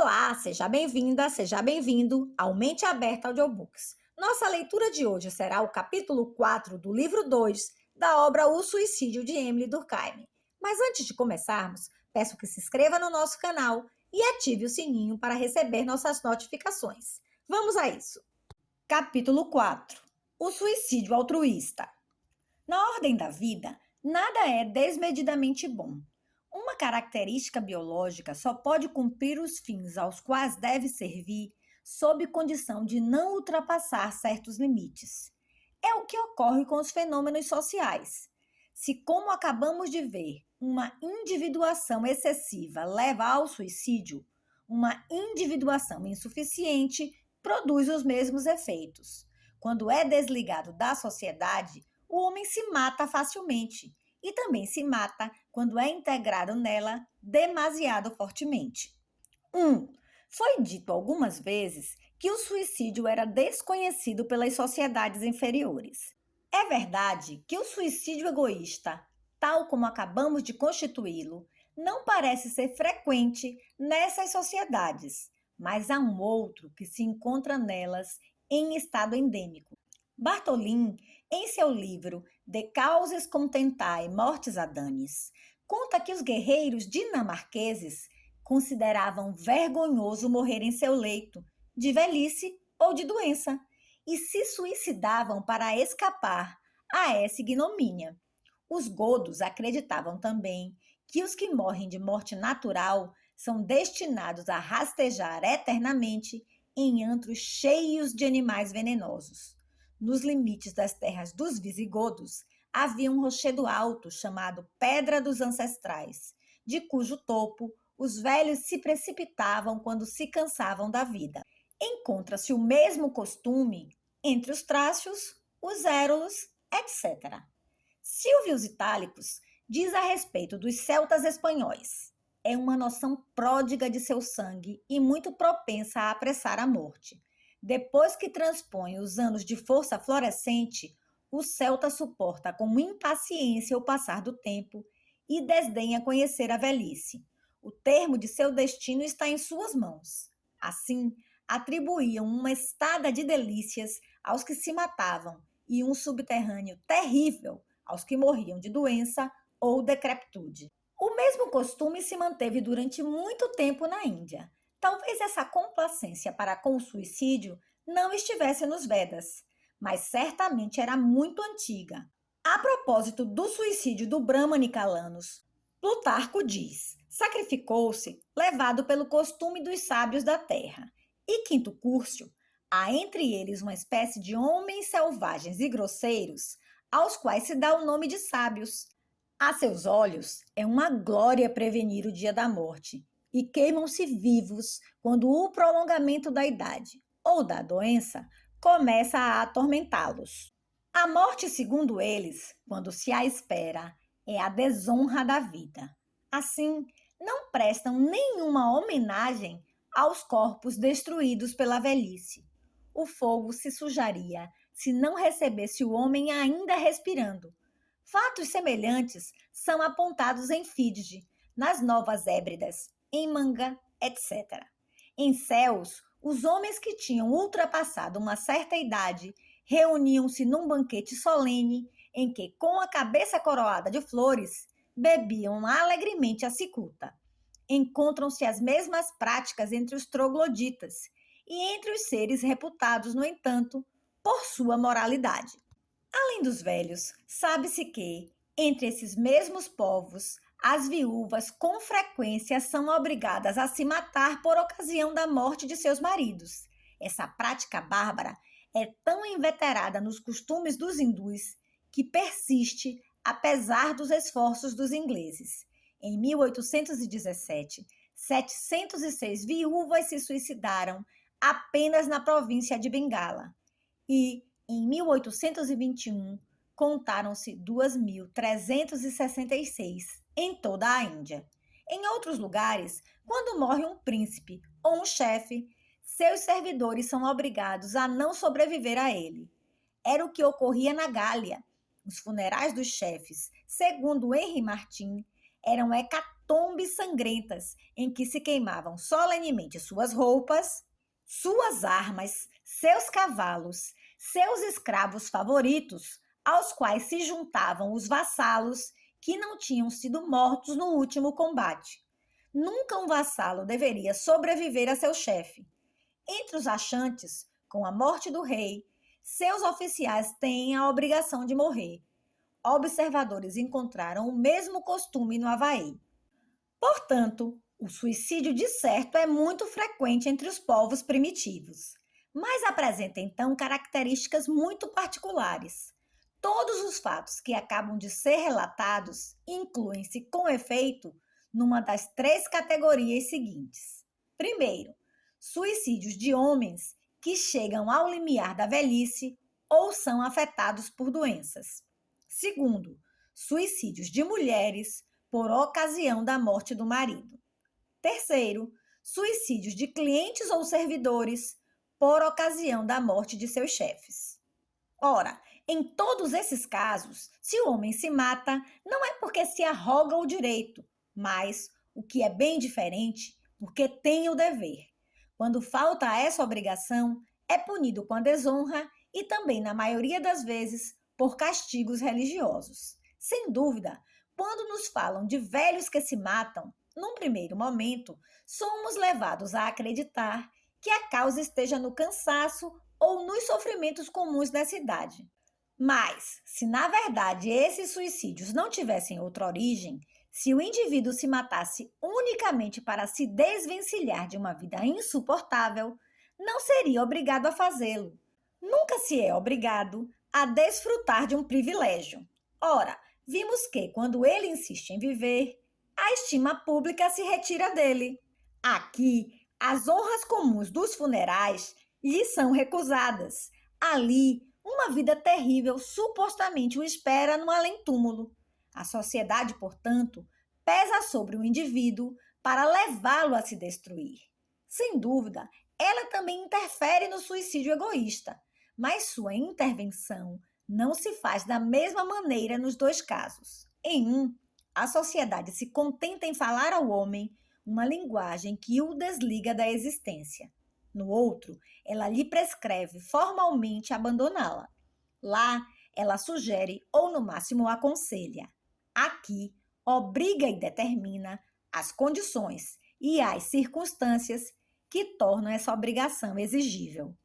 Olá, seja bem-vinda, seja bem-vindo ao Mente Aberta Audiobooks. Nossa leitura de hoje será o capítulo 4 do livro 2 da obra O Suicídio de Emily Durkheim. Mas antes de começarmos, peço que se inscreva no nosso canal e ative o sininho para receber nossas notificações. Vamos a isso! Capítulo 4. O suicídio altruísta. Na ordem da vida, nada é desmedidamente bom. Uma característica biológica só pode cumprir os fins aos quais deve servir sob condição de não ultrapassar certos limites. É o que ocorre com os fenômenos sociais. Se, como acabamos de ver, uma individuação excessiva leva ao suicídio, uma individuação insuficiente produz os mesmos efeitos. Quando é desligado da sociedade, o homem se mata facilmente e também se mata quando é integrado nela demasiado fortemente. 1. Foi dito algumas vezes que o suicídio era desconhecido pelas sociedades inferiores. É verdade que o suicídio egoísta, tal como acabamos de constituí-lo, não parece ser frequente nessas sociedades, mas há um outro que se encontra nelas em estado endêmico. Bartholin, em seu livro De Causes Contentae Mortis Adanis, conta que os guerreiros dinamarqueses consideravam vergonhoso morrer em seu leito, de velhice ou de doença, e se suicidavam para escapar a essa ignomínia. Os godos acreditavam também que os que morrem de morte natural são destinados a rastejar eternamente em antros cheios de animais venenosos. Nos limites das terras dos visigodos, havia um rochedo alto chamado Pedra dos Ancestrais, de cujo topo os velhos se precipitavam quando se cansavam da vida. Encontra-se o mesmo costume entre os trácios, os érulos, etc. Silvius Itálicos diz a respeito dos celtas espanhóis: é uma noção pródiga de seu sangue e muito propensa a apressar a morte. Depois que transpõe os anos de força florescente, o celta suporta com impaciência o passar do tempo e desdenha conhecer a velhice. O termo de seu destino está em suas mãos. Assim, atribuíam uma estada de delícias aos que se matavam e um subterrâneo terrível aos que morriam de doença ou decrepitude. O mesmo costume se manteve durante muito tempo na Índia. Talvez essa complacência para com o suicídio não estivesse nos Vedas, mas certamente era muito antiga. A propósito do suicídio do Brahma Nicalanos, Plutarco diz: sacrificou-se, levado pelo costume dos sábios da terra. E Quinto Curcio, há entre eles uma espécie de homens selvagens e grosseiros, aos quais se dá o nome de sábios. A seus olhos, é uma glória prevenir o dia da morte, e queimam-se vivos quando o prolongamento da idade ou da doença começa a atormentá-los. A morte, segundo eles, quando se a espera, é a desonra da vida. Assim, não prestam nenhuma homenagem aos corpos destruídos pela velhice. O fogo se sujaria se não recebesse o homem ainda respirando. Fatos semelhantes são apontados em Fídige, nas Novas Hébridas, em Manga, etc. Em Céus, os homens que tinham ultrapassado uma certa idade reuniam-se num banquete solene em que, com a cabeça coroada de flores, bebiam alegremente a cicuta. Encontram-se as mesmas práticas entre os trogloditas e entre os seres reputados, no entanto, por sua moralidade. Além dos velhos, sabe-se que, entre esses mesmos povos, as viúvas com frequência são obrigadas a se matar por ocasião da morte de seus maridos. Essa prática bárbara é tão inveterada nos costumes dos hindus que persiste apesar dos esforços dos ingleses. Em 1817, 706 viúvas se suicidaram apenas na província de Bengala e, em 1821, contaram-se 2.366 em toda a Índia. Em outros lugares, quando morre um príncipe ou um chefe, seus servidores são obrigados a não sobreviver a ele. Era o que ocorria na Gália. Os funerais dos chefes, segundo Henri Martin, eram hecatombes sangrentas em que se queimavam solenemente suas roupas, suas armas, seus cavalos, seus escravos favoritos, aos quais se juntavam os vassalos que não tinham sido mortos no último combate. Nunca um vassalo deveria sobreviver a seu chefe. Entre os achantes, com a morte do rei, seus oficiais têm a obrigação de morrer. Observadores encontraram o mesmo costume no Havaí. Portanto, o suicídio de certo é muito frequente entre os povos primitivos, mas apresenta então características muito particulares. Todos os fatos que acabam de ser relatados incluem-se, com efeito, numa das três categorias seguintes. Primeiro, suicídios de homens que chegam ao limiar da velhice ou são afetados por doenças. Segundo, suicídios de mulheres por ocasião da morte do marido. Terceiro, suicídios de clientes ou servidores por ocasião da morte de seus chefes. Ora, em todos esses casos, se o homem se mata, não é porque se arroga o direito, mas, o que é bem diferente, porque tem o dever. Quando falta essa obrigação, é punido com a desonra e também, na maioria das vezes, por castigos religiosos. Sem dúvida, quando nos falam de velhos que se matam, num primeiro momento, somos levados a acreditar que a causa esteja no cansaço ou nos sofrimentos comuns dessa idade. Mas, se na verdade esses suicídios não tivessem outra origem, se o indivíduo se matasse unicamente para se desvencilhar de uma vida insuportável, não seria obrigado a fazê-lo. Nunca se é obrigado a desfrutar de um privilégio. Ora, vimos que, quando ele insiste em viver, a estima pública se retira dele. Aqui, as honras comuns dos funerais lhe são recusadas. Ali, uma vida terrível supostamente o espera no além-túmulo. A sociedade, portanto, pesa sobre o indivíduo para levá-lo a se destruir. Sem dúvida, ela também interfere no suicídio egoísta, mas sua intervenção não se faz da mesma maneira nos dois casos. Em um, a sociedade se contenta em falar ao homem uma linguagem que o desliga da existência. No outro, ela lhe prescreve formalmente abandoná-la. Lá, ela sugere ou, no máximo, aconselha. Aqui, obriga e determina as condições e as circunstâncias que tornam essa obrigação exigível.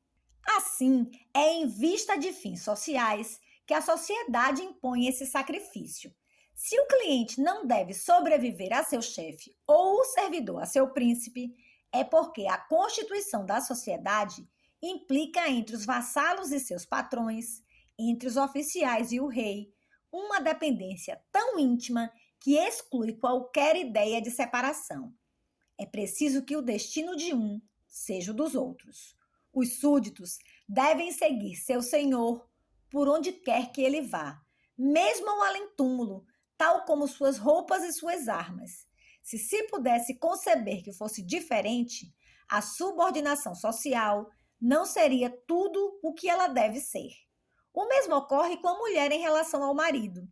Assim, é em vista de fins sociais que a sociedade impõe esse sacrifício. Se o cliente não deve sobreviver a seu chefe ou o servidor a seu príncipe, é porque a constituição da sociedade implica entre os vassalos e seus patrões, entre os oficiais e o rei, uma dependência tão íntima que exclui qualquer ideia de separação. É preciso que o destino de um seja o dos outros. Os súditos devem seguir seu senhor por onde quer que ele vá, mesmo ao além-túmulo, tal como suas roupas e suas armas. Se pudesse conceber que fosse diferente, a subordinação social não seria tudo o que ela deve ser. O mesmo ocorre com a mulher em relação ao marido.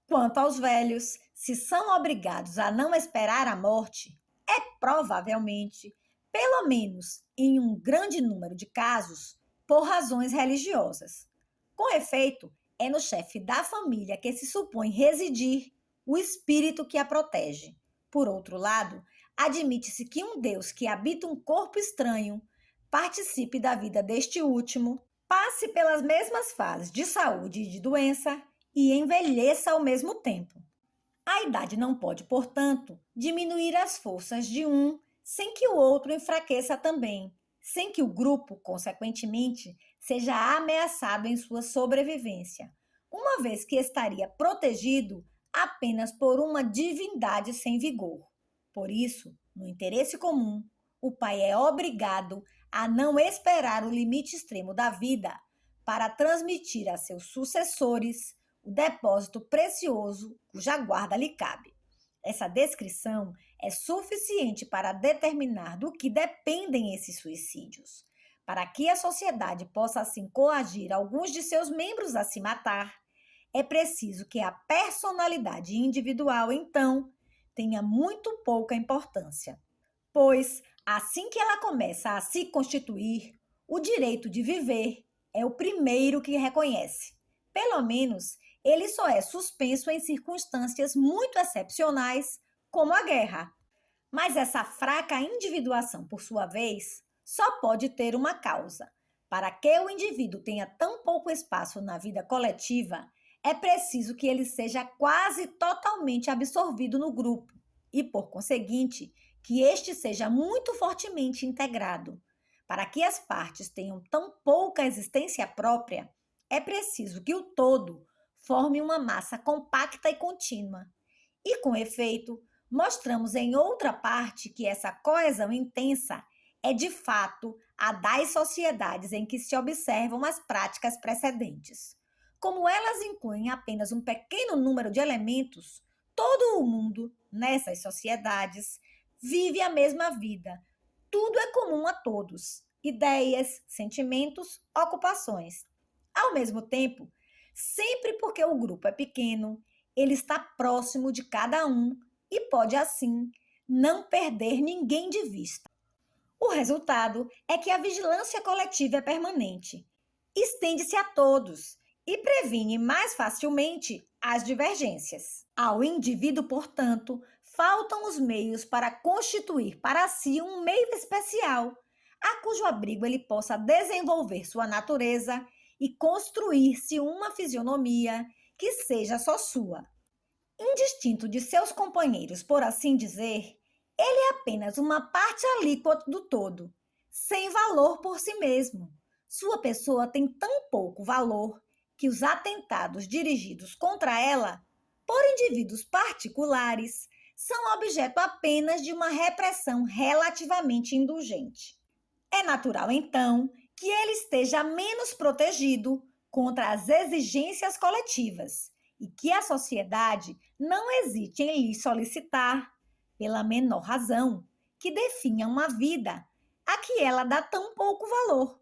Quanto aos velhos, se são obrigados a não esperar a morte, é provavelmente, pelo menos em um grande número de casos, por razões religiosas. Com efeito, é no chefe da família que se supõe residir o espírito que a protege. Por outro lado, admite-se que um Deus que habita um corpo estranho participe da vida deste último, passe pelas mesmas fases de saúde e de doença e envelheça ao mesmo tempo. A idade não pode, portanto, diminuir as forças de um sem que o outro enfraqueça também, sem que o grupo, consequentemente, seja ameaçado em sua sobrevivência, uma vez que estaria protegido apenas por uma divindade sem vigor. Por isso, no interesse comum, o pai é obrigado a não esperar o limite extremo da vida para transmitir a seus sucessores o depósito precioso cuja guarda lhe cabe. Essa descrição é suficiente para determinar do que dependem esses suicídios. Para que a sociedade possa assim coagir alguns de seus membros a se matar, é preciso que a personalidade individual, então, tenha muito pouca importância, pois, assim que ela começa a se constituir, o direito de viver é o primeiro que reconhece. Pelo menos, ele só é suspenso em circunstâncias muito excepcionais, como a guerra. Mas essa fraca individuação, por sua vez, só pode ter uma causa. Para que o indivíduo tenha tão pouco espaço na vida coletiva, é preciso que ele seja quase totalmente absorvido no grupo e, por conseguinte, que este seja muito fortemente integrado. Para que as partes tenham tão pouca existência própria, é preciso que o todo forme uma massa compacta e contínua. E, com efeito, mostramos em outra parte que essa coesão intensa é de fato a das sociedades em que se observam as práticas precedentes. Como elas incluem apenas um pequeno número de elementos, todo o mundo, nessas sociedades, vive a mesma vida. Tudo é comum a todos: ideias, sentimentos, ocupações. Ao mesmo tempo, sempre porque o grupo é pequeno, ele está próximo de cada um e pode, assim, não perder ninguém de vista. O resultado é que a vigilância coletiva é permanente, estende-se a todos e previne mais facilmente as divergências. Ao indivíduo, portanto, faltam os meios para constituir para si um meio especial, a cujo abrigo ele possa desenvolver sua natureza e construir-se uma fisionomia que seja só sua. Indistinto de seus companheiros, por assim dizer, ele é apenas uma parte alíquota do todo, sem valor por si mesmo. Sua pessoa tem tão pouco valor que os atentados dirigidos contra ela, por indivíduos particulares, são objeto apenas de uma repressão relativamente indulgente. É natural, então, que ele esteja menos protegido contra as exigências coletivas e que a sociedade não hesite em lhe solicitar, pela menor razão, que definha uma vida a que ela dá tão pouco valor.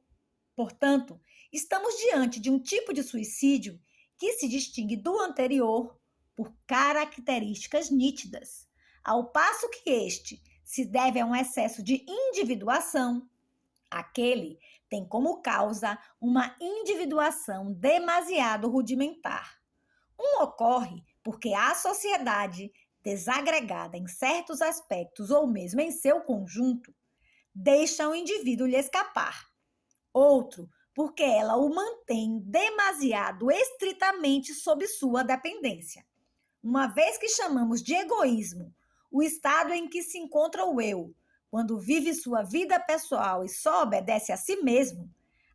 Portanto, estamos diante de um tipo de suicídio que se distingue do anterior por características nítidas, ao passo que este se deve a um excesso de individuação. Aquele tem como causa uma individuação demasiado rudimentar. Um ocorre porque a sociedade, desagregada em certos aspectos ou mesmo em seu conjunto, deixa o indivíduo lhe escapar. Outro, porque ela o mantém demasiado estritamente sob sua dependência. Uma vez que chamamos de egoísmo o estado em que se encontra o eu, quando vive sua vida pessoal e só obedece a si mesmo,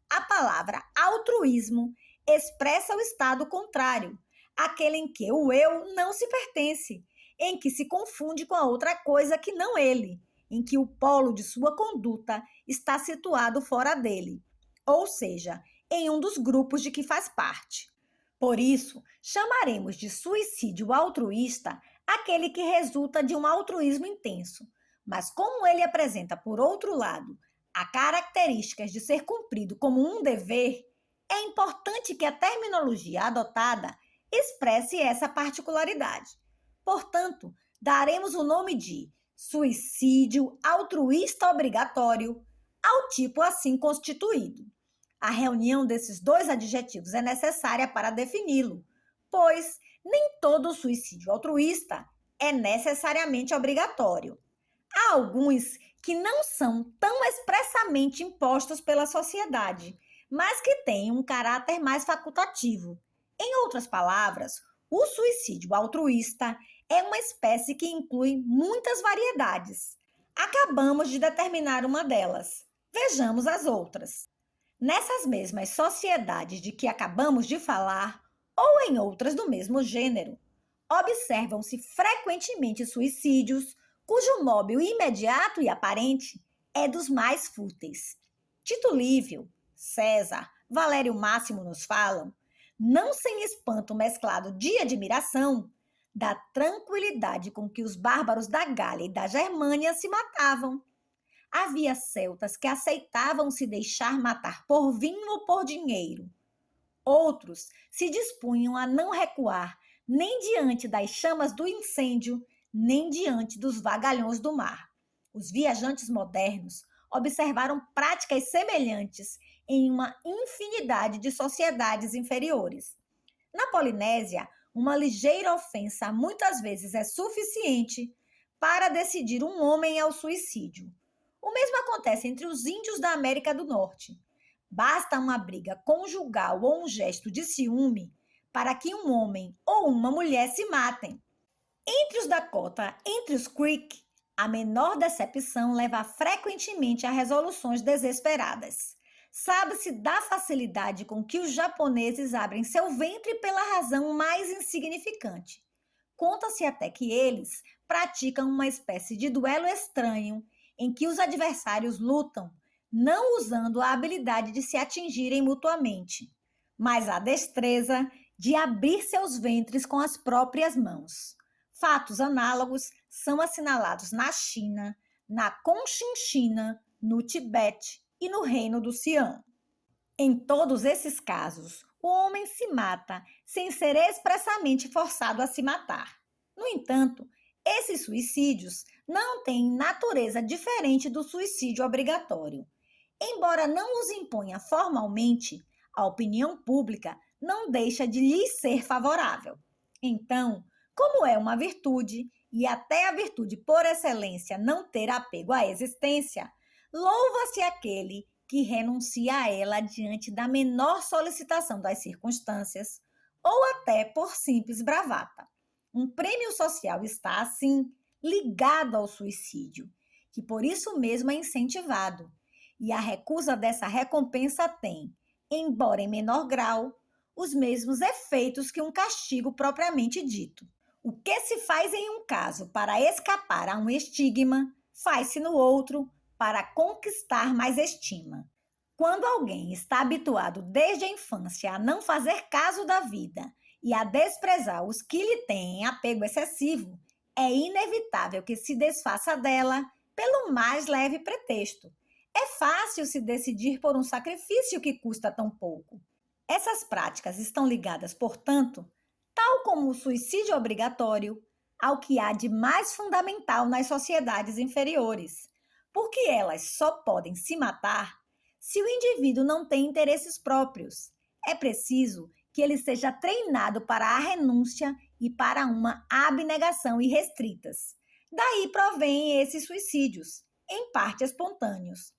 a palavra altruísmo expressa o estado contrário, aquele em que o eu não se pertence, em que se confunde com a outra coisa que não ele, em que o polo de sua conduta está situado fora dele, ou seja, em um dos grupos de que faz parte. Por isso, chamaremos de suicídio altruísta aquele que resulta de um altruísmo intenso. Mas como ele apresenta, por outro lado, a características de ser cumprido como um dever, é importante que a terminologia adotada expresse essa particularidade. Portanto, daremos o nome de suicídio altruísta obrigatório ao tipo assim constituído. A reunião desses dois adjetivos é necessária para defini-lo, pois nem todo suicídio altruísta é necessariamente obrigatório. Há alguns que não são tão expressamente impostos pela sociedade, mas que têm um caráter mais facultativo. Em outras palavras, o suicídio altruísta é uma espécie que inclui muitas variedades. Acabamos de determinar uma delas. Vejamos as outras. Nessas mesmas sociedades de que acabamos de falar, ou em outras do mesmo gênero, observam-se frequentemente suicídios cujo móvel imediato e aparente é dos mais fúteis. Tito Livio, César, Valério Máximo nos falam, não sem espanto mesclado de admiração, da tranquilidade com que os bárbaros da Gália e da Germânia se matavam. Havia celtas que aceitavam se deixar matar por vinho ou por dinheiro. Outros se dispunham a não recuar nem diante das chamas do incêndio, nem diante dos vagalhões do mar. Os viajantes modernos observaram práticas semelhantes em uma infinidade de sociedades inferiores. Na Polinésia, uma ligeira ofensa muitas vezes é suficiente para decidir um homem ao suicídio. O mesmo acontece entre os índios da América do Norte. Basta uma briga conjugal ou um gesto de ciúme para que um homem ou uma mulher se matem. Entre os Dakota, entre os Creek, a menor decepção leva frequentemente a resoluções desesperadas. Sabe-se da facilidade com que os japoneses abrem seu ventre pela razão mais insignificante. Conta-se até que eles praticam uma espécie de duelo estranho em que os adversários lutam, não usando a habilidade de se atingirem mutuamente, mas a destreza de abrir seus ventres com as próprias mãos. Fatos análogos são assinalados na China, na Conchinchina, no Tibete e no Reino do Sião. Em todos esses casos, o homem se mata sem ser expressamente forçado a se matar. No entanto, esses suicídios não têm natureza diferente do suicídio obrigatório. Embora não os imponha formalmente, a opinião pública não deixa de lhes ser favorável. Então, como é uma virtude, e até a virtude por excelência não ter apego à existência, louva-se aquele que renuncia a ela diante da menor solicitação das circunstâncias, ou até por simples bravata. Um prêmio social está, assim, ligado ao suicídio, que por isso mesmo é incentivado, e a recusa dessa recompensa tem, embora em menor grau, os mesmos efeitos que um castigo propriamente dito. O que se faz em um caso para escapar a um estigma, faz-se no outro para conquistar mais estima. Quando alguém está habituado desde a infância a não fazer caso da vida e a desprezar os que lhe têm apego excessivo, é inevitável que se desfaça dela pelo mais leve pretexto. É fácil se decidir por um sacrifício que custa tão pouco. Essas práticas estão ligadas, portanto, tal como o suicídio obrigatório, ao que há de mais fundamental nas sociedades inferiores, porque elas só podem se matar se o indivíduo não tem interesses próprios. É preciso que ele seja treinado para a renúncia e para uma abnegação irrestritas. Daí provêm esses suicídios, em parte espontâneos.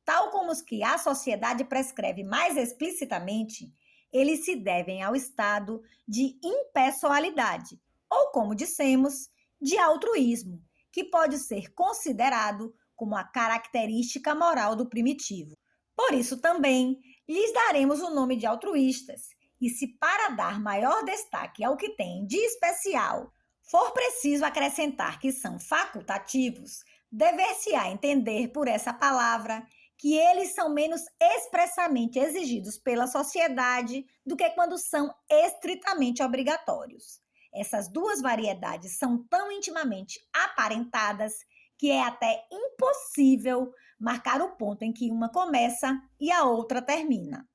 Tal como os que a sociedade prescreve mais explicitamente, eles se devem ao estado de impessoalidade, ou, como dissemos, de altruísmo, que pode ser considerado como a característica moral do primitivo. Por isso também lhes daremos o nome de altruístas, e se para dar maior destaque ao que tem de especial for preciso acrescentar que são facultativos, dever-se-á entender por essa palavra que eles são menos expressamente exigidos pela sociedade do que quando são estritamente obrigatórios. Essas duas variedades são tão intimamente aparentadas que é até impossível marcar o ponto em que uma começa e a outra termina.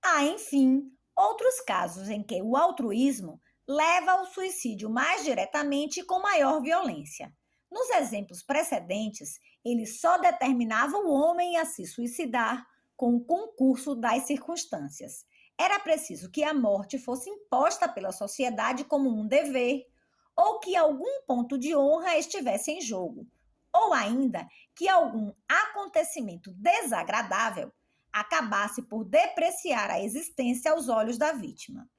Há, enfim, outros casos em que o altruísmo leva ao suicídio mais diretamente e com maior violência. Nos exemplos precedentes, ele só determinava o homem a se suicidar com o concurso das circunstâncias. Era preciso que a morte fosse imposta pela sociedade como um dever, ou que algum ponto de honra estivesse em jogo, ou ainda que algum acontecimento desagradável acabasse por depreciar a existência aos olhos da vítima.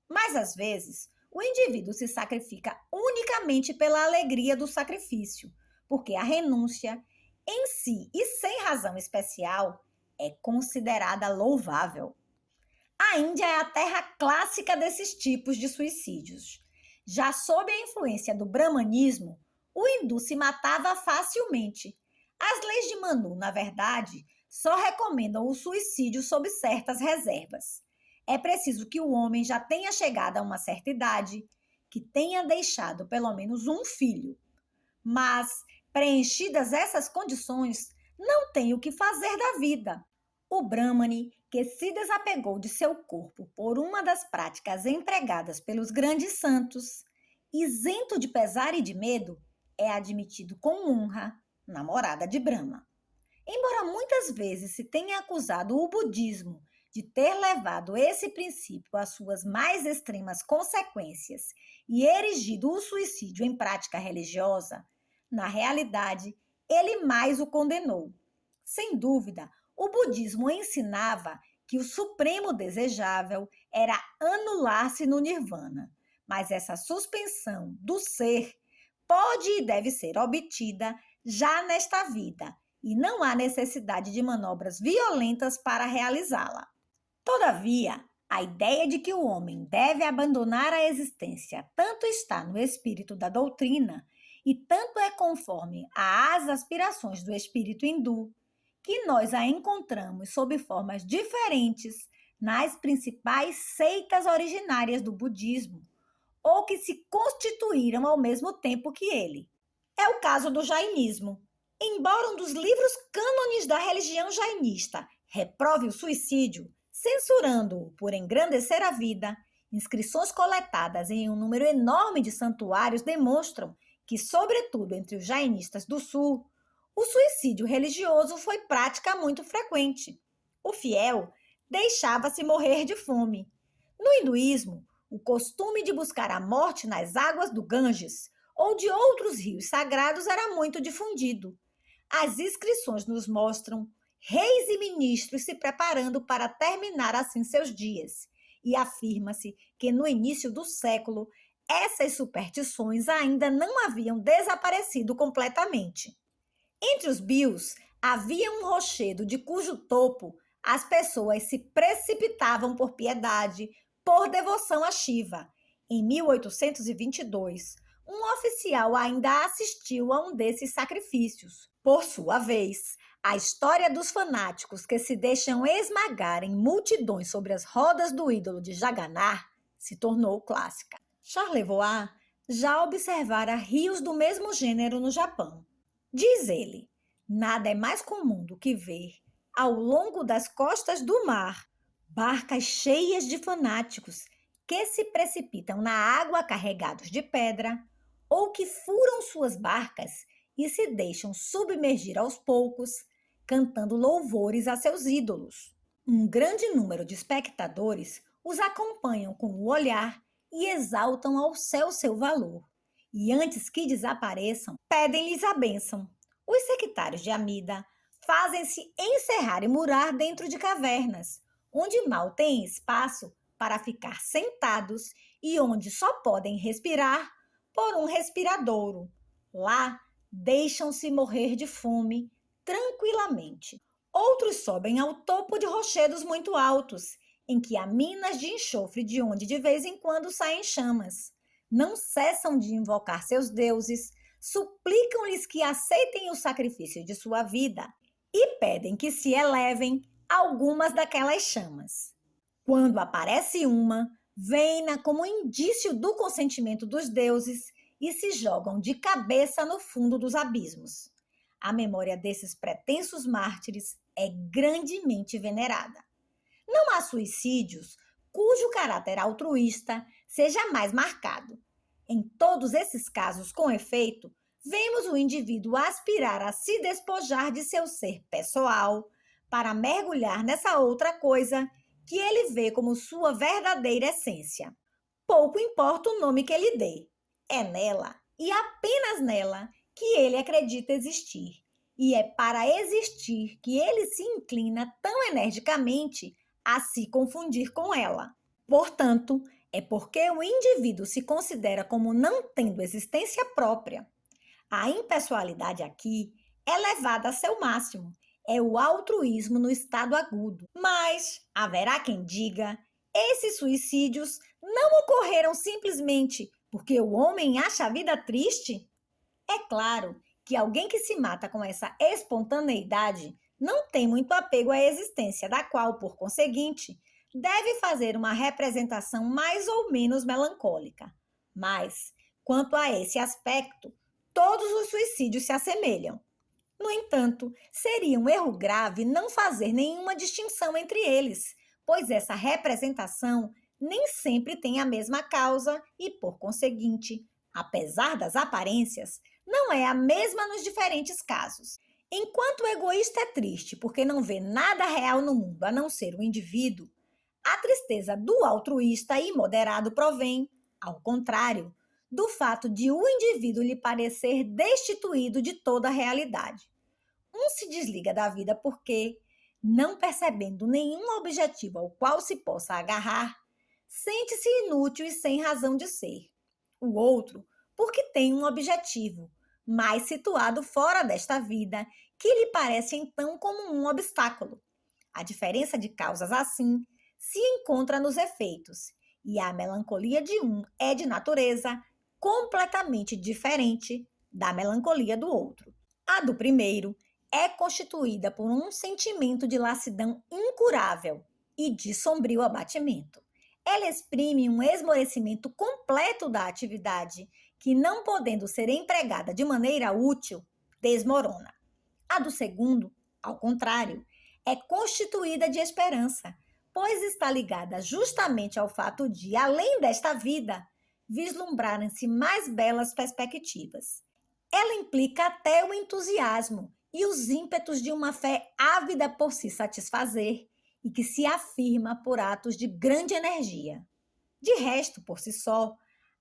Mas, às vezes, o indivíduo se sacrifica unicamente pela alegria do sacrifício, porque a renúncia, em si e sem razão especial, é considerada louvável. A Índia é a terra clássica desses tipos de suicídios. Já sob a influência do brahmanismo, o hindu se matava facilmente. As leis de Manu, na verdade, só recomendam o suicídio sob certas reservas. É preciso que o homem já tenha chegado a uma certa idade, que tenha deixado pelo menos um filho. Mas, preenchidas essas condições, não tem o que fazer da vida. O Brahmane, que se desapegou de seu corpo por uma das práticas empregadas pelos grandes santos, isento de pesar e de medo, é admitido com honra namorada de Brahma. Embora muitas vezes se tenha acusado o budismo de ter levado esse princípio às suas mais extremas consequências e erigido o suicídio em prática religiosa, na realidade, ele mais o condenou. Sem dúvida, o budismo ensinava que o supremo desejável era anular-se no nirvana, mas essa suspensão do ser pode e deve ser obtida já nesta vida, e não há necessidade de manobras violentas para realizá-la. Todavia, a ideia de que o homem deve abandonar a existência tanto está no espírito da doutrina e tanto é conforme às aspirações do espírito hindu, que nós a encontramos sob formas diferentes nas principais seitas originárias do budismo, ou que se constituíram ao mesmo tempo que ele. É o caso do jainismo. Embora um dos livros cânones da religião jainista reprove o suicídio, censurando-o por engrandecer a vida, inscrições coletadas em um número enorme de santuários demonstram que, sobretudo entre os jainistas do sul, o suicídio religioso foi prática muito frequente. O fiel deixava-se morrer de fome. No hinduísmo, o costume de buscar a morte nas águas do Ganges ou de outros rios sagrados era muito difundido. As inscrições nos mostram reis e ministros se preparando para terminar assim seus dias, e afirma-se que no início do século essas superstições ainda não haviam desaparecido completamente. Entre os bios havia um rochedo de cujo topo as pessoas se precipitavam por piedade, por devoção a Shiva. Em 1822, um oficial ainda assistiu a um desses sacrifícios. Por sua vez, a história dos fanáticos que se deixam esmagar em multidões sobre as rodas do ídolo de Jagannath se tornou clássica. Charlevoix já observara rios do mesmo gênero no Japão. Diz ele, nada é mais comum do que ver, ao longo das costas do mar, barcas cheias de fanáticos que se precipitam na água carregados de pedra ou que furam suas barcas e se deixam submergir aos poucos, cantando louvores a seus ídolos. Um grande número de espectadores os acompanham com o olhar e exaltam ao céu seu valor. E antes que desapareçam, pedem-lhes a bênção. Os sectários de Amida fazem-se encerrar e murar dentro de cavernas, onde mal têm espaço para ficar sentados e onde só podem respirar por um respiradouro. Lá, deixam-se morrer de fome tranquilamente. Outros sobem ao topo de rochedos muito altos, em que há minas de enxofre de onde de vez em quando saem chamas. Não cessam de invocar seus deuses, suplicam-lhes que aceitem o sacrifício de sua vida e pedem que se elevem algumas daquelas chamas. Quando aparece uma, vêm-na como indício do consentimento dos deuses e se jogam de cabeça no fundo dos abismos. A memória desses pretensos mártires é grandemente venerada. Não há suicídios cujo caráter altruísta seja mais marcado. Em todos esses casos, com efeito, vemos o indivíduo aspirar a se despojar de seu ser pessoal para mergulhar nessa outra coisa que ele vê como sua verdadeira essência. Pouco importa o nome que ele dê, é nela e apenas nela que ele acredita existir. E é para existir que ele se inclina tão energicamente a se confundir com ela. Portanto, é porque o indivíduo se considera como não tendo existência própria. A impessoalidade aqui é levada a seu máximo. É o altruísmo no estado agudo. Mas, haverá quem diga, esses suicídios não ocorreram simplesmente porque o homem acha a vida triste? É claro que alguém que se mata com essa espontaneidade não tem muito apego à existência, da qual, por conseguinte, deve fazer uma representação mais ou menos melancólica. Mas, quanto a esse aspecto, todos os suicídios se assemelham. No entanto, seria um erro grave não fazer nenhuma distinção entre eles, pois essa representação nem sempre tem a mesma causa e, por conseguinte, apesar das aparências, não é a mesma nos diferentes casos. Enquanto o egoísta é triste porque não vê nada real no mundo a não ser o indivíduo, a tristeza do altruísta e moderado provém, ao contrário, do fato de o indivíduo lhe parecer destituído de toda a realidade. Um se desliga da vida porque, não percebendo nenhum objetivo ao qual se possa agarrar, sente-se inútil e sem razão de ser. O outro, porque tem um objetivo, mais situado fora desta vida, que lhe parece então como um obstáculo. A diferença de causas assim se encontra nos efeitos, e a melancolia de um é de natureza completamente diferente da melancolia do outro. A do primeiro é constituída por um sentimento de lassidão incurável e de sombrio abatimento. Ela exprime um esmorecimento completo da atividade, que, não podendo ser empregada de maneira útil, desmorona. A do segundo, ao contrário, é constituída de esperança, pois está ligada justamente ao fato de, além desta vida, vislumbrarem-se mais belas perspectivas. Ela implica até o entusiasmo e os ímpetos de uma fé ávida por se satisfazer e que se afirma por atos de grande energia. De resto, por si só,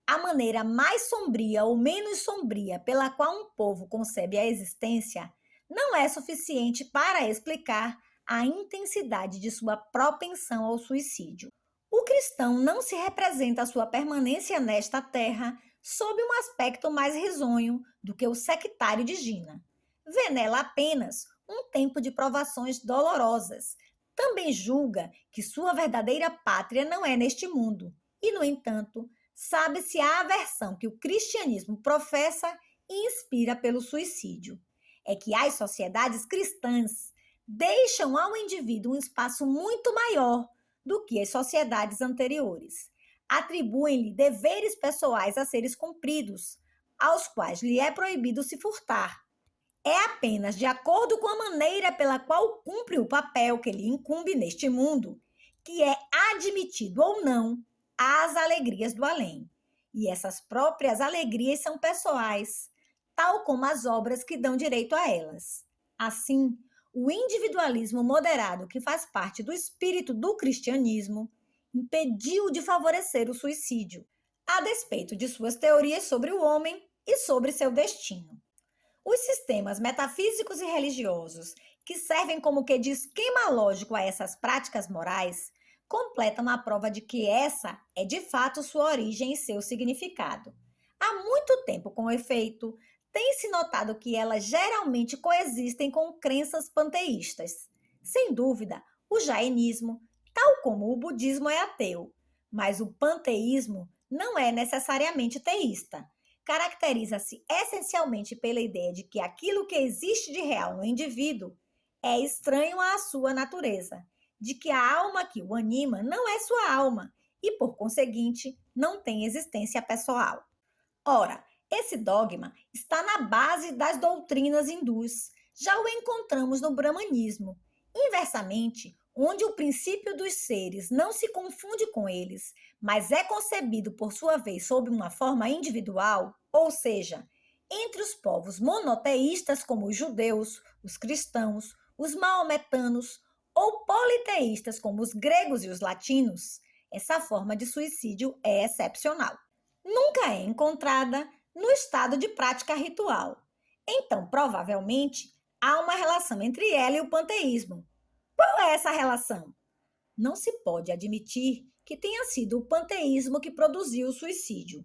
a maneira mais sombria ou menos sombria pela qual um povo concebe a existência não é suficiente para explicar a intensidade de sua propensão ao suicídio. O cristão não se representa a sua permanência nesta terra sob um aspecto mais risonho do que o sectário de Gina. Vê nela apenas um tempo de provações dolorosas. Também julga que sua verdadeira pátria não é neste mundo. E, no entanto, sabe-se a aversão que o cristianismo professa e inspira pelo suicídio. É que as sociedades cristãs deixam ao indivíduo um espaço muito maior do que as sociedades anteriores. Atribuem-lhe deveres pessoais a seres cumpridos, aos quais lhe é proibido se furtar. É apenas de acordo com a maneira pela qual cumpre o papel que lhe incumbe neste mundo, que é admitido ou não às alegrias do além. E essas próprias alegrias são pessoais, tal como as obras que dão direito a elas. Assim, o individualismo moderado, que faz parte do espírito do cristianismo, impediu de favorecer o suicídio, a despeito de suas teorias sobre o homem e sobre seu destino. Os sistemas metafísicos e religiosos, que servem como que de esquema lógico a essas práticas morais, completam a prova de que essa é de fato sua origem e seu significado. Há muito tempo, com efeito, tem-se notado que elas geralmente coexistem com crenças panteístas. Sem dúvida, o jainismo, tal como o budismo, é ateu, mas o panteísmo não é necessariamente teísta. Caracteriza-se essencialmente pela ideia de que aquilo que existe de real no indivíduo é estranho à sua natureza, de que a alma que o anima não é sua alma e, por conseguinte, não tem existência pessoal. Ora, esse dogma está na base das doutrinas hindus. Já o encontramos no brahmanismo. Inversamente, onde o princípio dos seres não se confunde com eles, mas é concebido por sua vez sob uma forma individual, ou seja, entre os povos monoteístas como os judeus, os cristãos, os maometanos, ou politeístas como os gregos e os latinos, essa forma de suicídio é excepcional. Nunca é encontrada no estado de prática ritual. Então, provavelmente, há uma relação entre ela e o panteísmo. Qual é essa relação? Não se pode admitir que tenha sido o panteísmo que produziu o suicídio.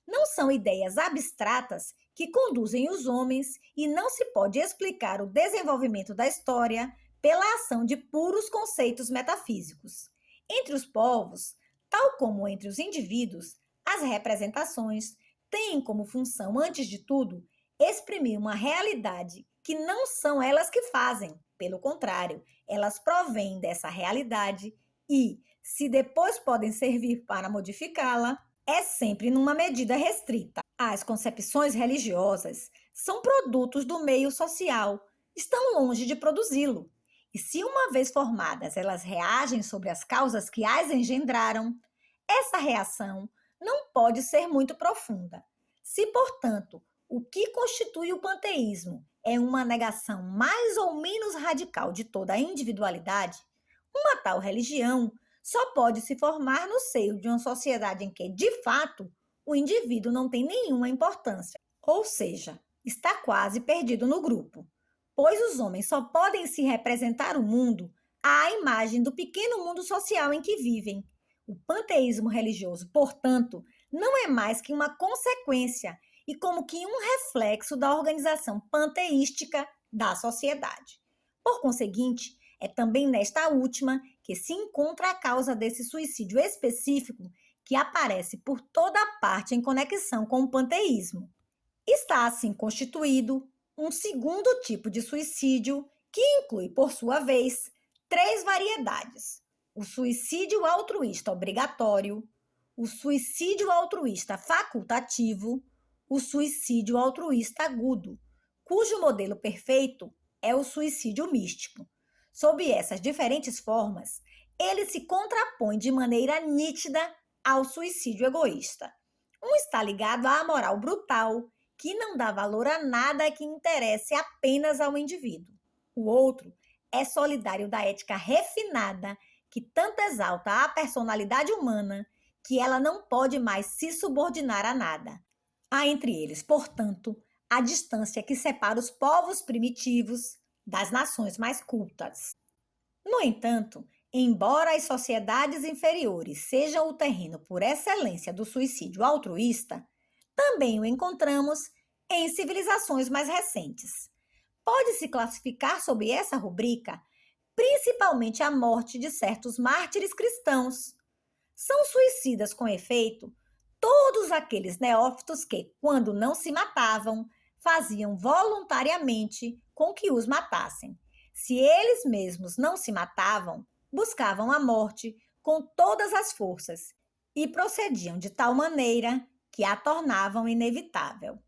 Não são ideias abstratas que conduzem os homens e não se pode explicar o desenvolvimento da história pela ação de puros conceitos metafísicos. Entre os povos, tal como entre os indivíduos, as representações têm como função, antes de tudo, exprimir uma realidade que não são elas que fazem. Pelo contrário, elas provêm dessa realidade e, se depois podem servir para modificá-la, é sempre numa medida restrita. As concepções religiosas são produtos do meio social, estão longe de produzi-lo. E se uma vez formadas elas reagem sobre as causas que as engendraram, essa reação não pode ser muito profunda. Se, portanto, o que constitui o panteísmo é uma negação mais ou menos radical de toda a individualidade, uma tal religião só pode se formar no seio de uma sociedade em que, de fato, o indivíduo não tem nenhuma importância, ou seja, está quase perdido no grupo, pois os homens só podem se representar o mundo à imagem do pequeno mundo social em que vivem. O panteísmo religioso, portanto, não é mais que uma consequência e como que um reflexo da organização panteística da sociedade. Por conseguinte, é também nesta última que se encontra a causa desse suicídio específico que aparece por toda parte em conexão com o panteísmo. Está assim constituído um segundo tipo de suicídio que inclui, por sua vez, três variedades: o suicídio altruísta obrigatório, o suicídio altruísta facultativo, o suicídio altruísta agudo, cujo modelo perfeito é o suicídio místico. Sob essas diferentes formas, ele se contrapõe de maneira nítida ao suicídio egoísta. Um está ligado à moral brutal, que não dá valor a nada que interesse apenas ao indivíduo. O outro é solidário da ética refinada, que tanto exalta a personalidade humana que ela não pode mais se subordinar a nada. Há entre eles, portanto, a distância que separa os povos primitivos das nações mais cultas. No entanto, embora as sociedades inferiores sejam o terreno por excelência do suicídio altruísta, também o encontramos em civilizações mais recentes. Pode-se classificar sob essa rubrica principalmente a morte de certos mártires cristãos. São suicidas, com efeito, todos aqueles neófitos que, quando não se matavam, faziam voluntariamente com que os matassem. Se eles mesmos não se matavam, buscavam a morte com todas as forças e procediam de tal maneira que a tornavam inevitável.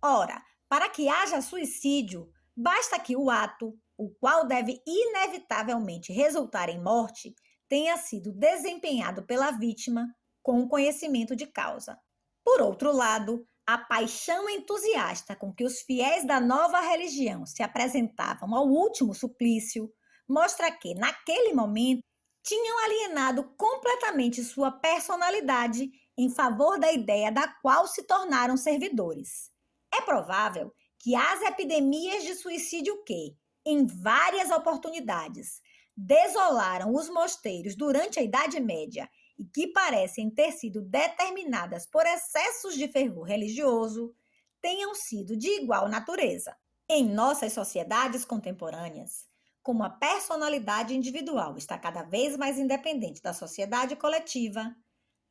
Ora, para que haja suicídio, basta que o ato, o qual deve inevitavelmente resultar em morte, tenha sido desempenhado pela vítima com conhecimento de causa. Por outro lado, a paixão entusiasta com que os fiéis da nova religião se apresentavam ao último suplício mostra que, naquele momento, tinham alienado completamente sua personalidade em favor da ideia da qual se tornaram servidores. É provável que as epidemias de suicídio que, em várias oportunidades, desolaram os mosteiros durante a Idade Média e que parecem ter sido determinadas por excessos de fervor religioso, tenham sido de igual natureza. Em nossas sociedades contemporâneas, como a personalidade individual está cada vez mais independente da sociedade coletiva,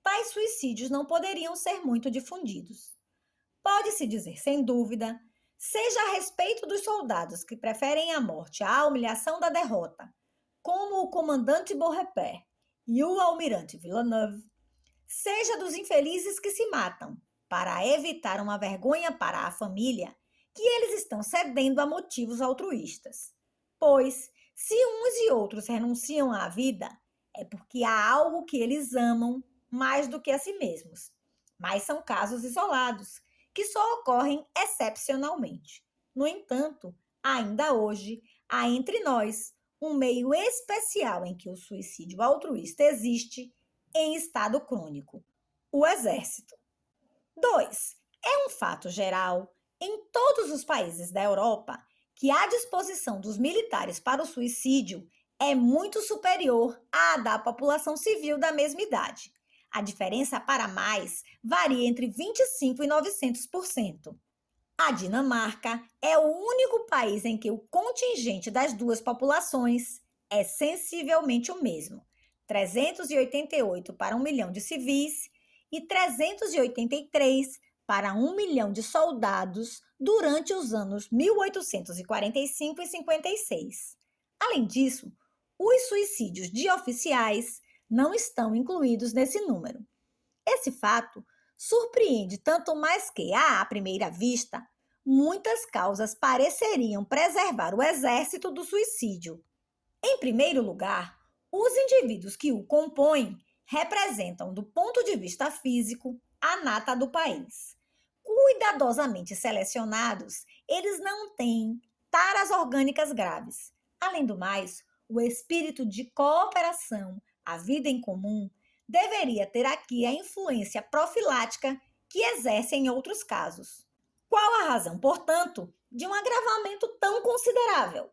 tais suicídios não poderiam ser muito difundidos. Pode-se dizer, sem dúvida, seja a respeito dos soldados que preferem a morte à humilhação da derrota, como o comandante Beaurepaire e o almirante Villeneuve, seja dos infelizes que se matam para evitar uma vergonha para a família, que eles estão cedendo a motivos altruístas. Pois, se uns e outros renunciam à vida, é porque há algo que eles amam mais do que a si mesmos. Mas são casos isolados, que só ocorrem excepcionalmente. No entanto, ainda hoje, há entre nós um meio especial em que o suicídio altruísta existe em estado crônico: o exército. 2. É um fato geral, em todos os países da Europa, que a disposição dos militares para o suicídio é muito superior à da população civil da mesma idade. A diferença para mais varia entre 25% e 900%. A Dinamarca é o único país em que o contingente das duas populações é sensivelmente o mesmo: 388 para 1 milhão de civis e 383 para 1 milhão de soldados durante os anos 1845 e 56. Além disso, os suicídios de oficiais não estão incluídos nesse número. Esse fato surpreende tanto mais que, à primeira vista, muitas causas pareceriam preservar o exército do suicídio. Em primeiro lugar, os indivíduos que o compõem representam, do ponto de vista físico, a nata do país, cuidadosamente selecionados, eles não têm taras orgânicas graves. Além do mais, o espírito de cooperação, a vida em comum, deveria ter aqui a influência profilática que exerce em outros casos. Qual a razão, portanto, de um agravamento tão considerável?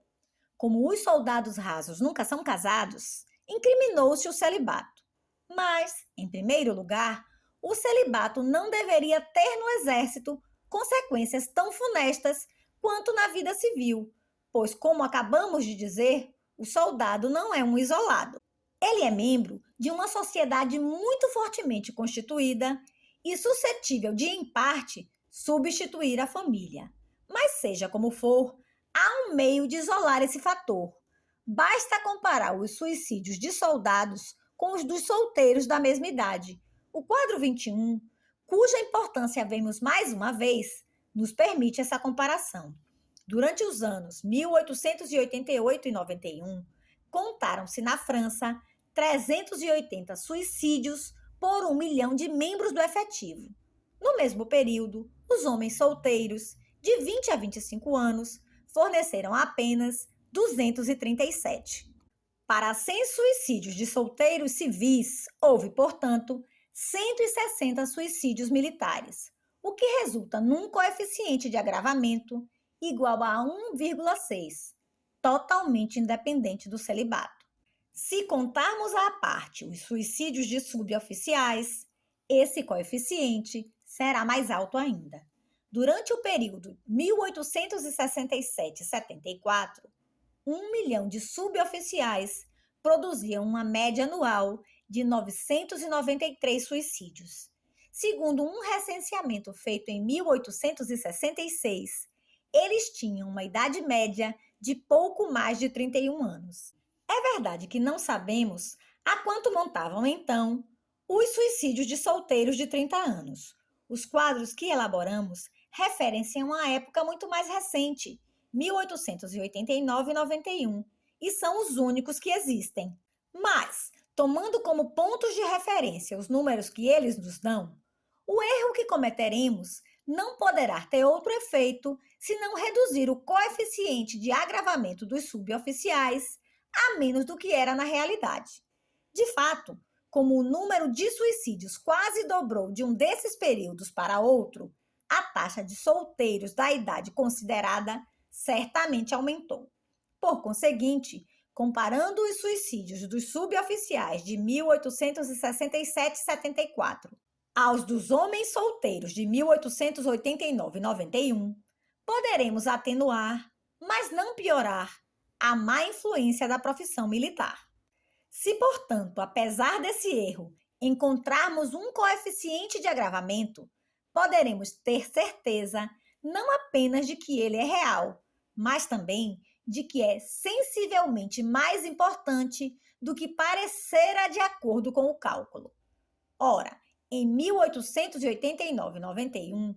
Como os soldados rasos nunca são casados, incriminou-se o celibato. Mas, em primeiro lugar, o celibato não deveria ter no exército consequências tão funestas quanto na vida civil, pois, como acabamos de dizer, o soldado não é um isolado. Ele é membro de uma sociedade muito fortemente constituída e suscetível de, em parte, substituir a família. Mas, seja como for, há um meio de isolar esse fator. Basta comparar os suicídios de soldados com os dos solteiros da mesma idade. O quadro 21, cuja importância vemos mais uma vez, nos permite essa comparação. Durante os anos 1888 e 91, contaram-se na França 380 suicídios por 1 milhão de membros do efetivo. No mesmo período, os homens solteiros, de 20 a 25 anos, forneceram apenas 237. Para 100 suicídios de solteiros civis, houve, portanto, 160 suicídios militares, o que resulta num coeficiente de agravamento igual a 1,6, totalmente independente do celibato. Se contarmos à parte os suicídios de suboficiais, esse coeficiente será mais alto ainda. Durante o período 1867-74, 1 milhão de suboficiais produziam uma média anual de 993 suicídios. Segundo um recenseamento feito em 1866, eles tinham uma idade média de pouco mais de 31 anos. É verdade que não sabemos a quanto montavam então os suicídios de solteiros de 30 anos. Os quadros que elaboramos referem-se a uma época muito mais recente, 1889 e 91, e são os únicos que existem. Mas, tomando como pontos de referência os números que eles nos dão, o erro que cometeremos não poderá ter outro efeito senão reduzir o coeficiente de agravamento dos suboficiais a menos do que era na realidade. De fato, como o número de suicídios quase dobrou de um desses períodos para outro, a taxa de solteiros da idade considerada certamente aumentou. Por conseguinte, comparando os suicídios dos suboficiais de 1867 e 74 aos dos homens solteiros de 1889 e 91, poderemos atenuar, mas não piorar, a má influência da profissão militar. Se, portanto, apesar desse erro, encontrarmos um coeficiente de agravamento, poderemos ter certeza não apenas de que ele é real, mas também de que é sensivelmente mais importante do que parecera de acordo com o cálculo. Ora, em 1889 e 91,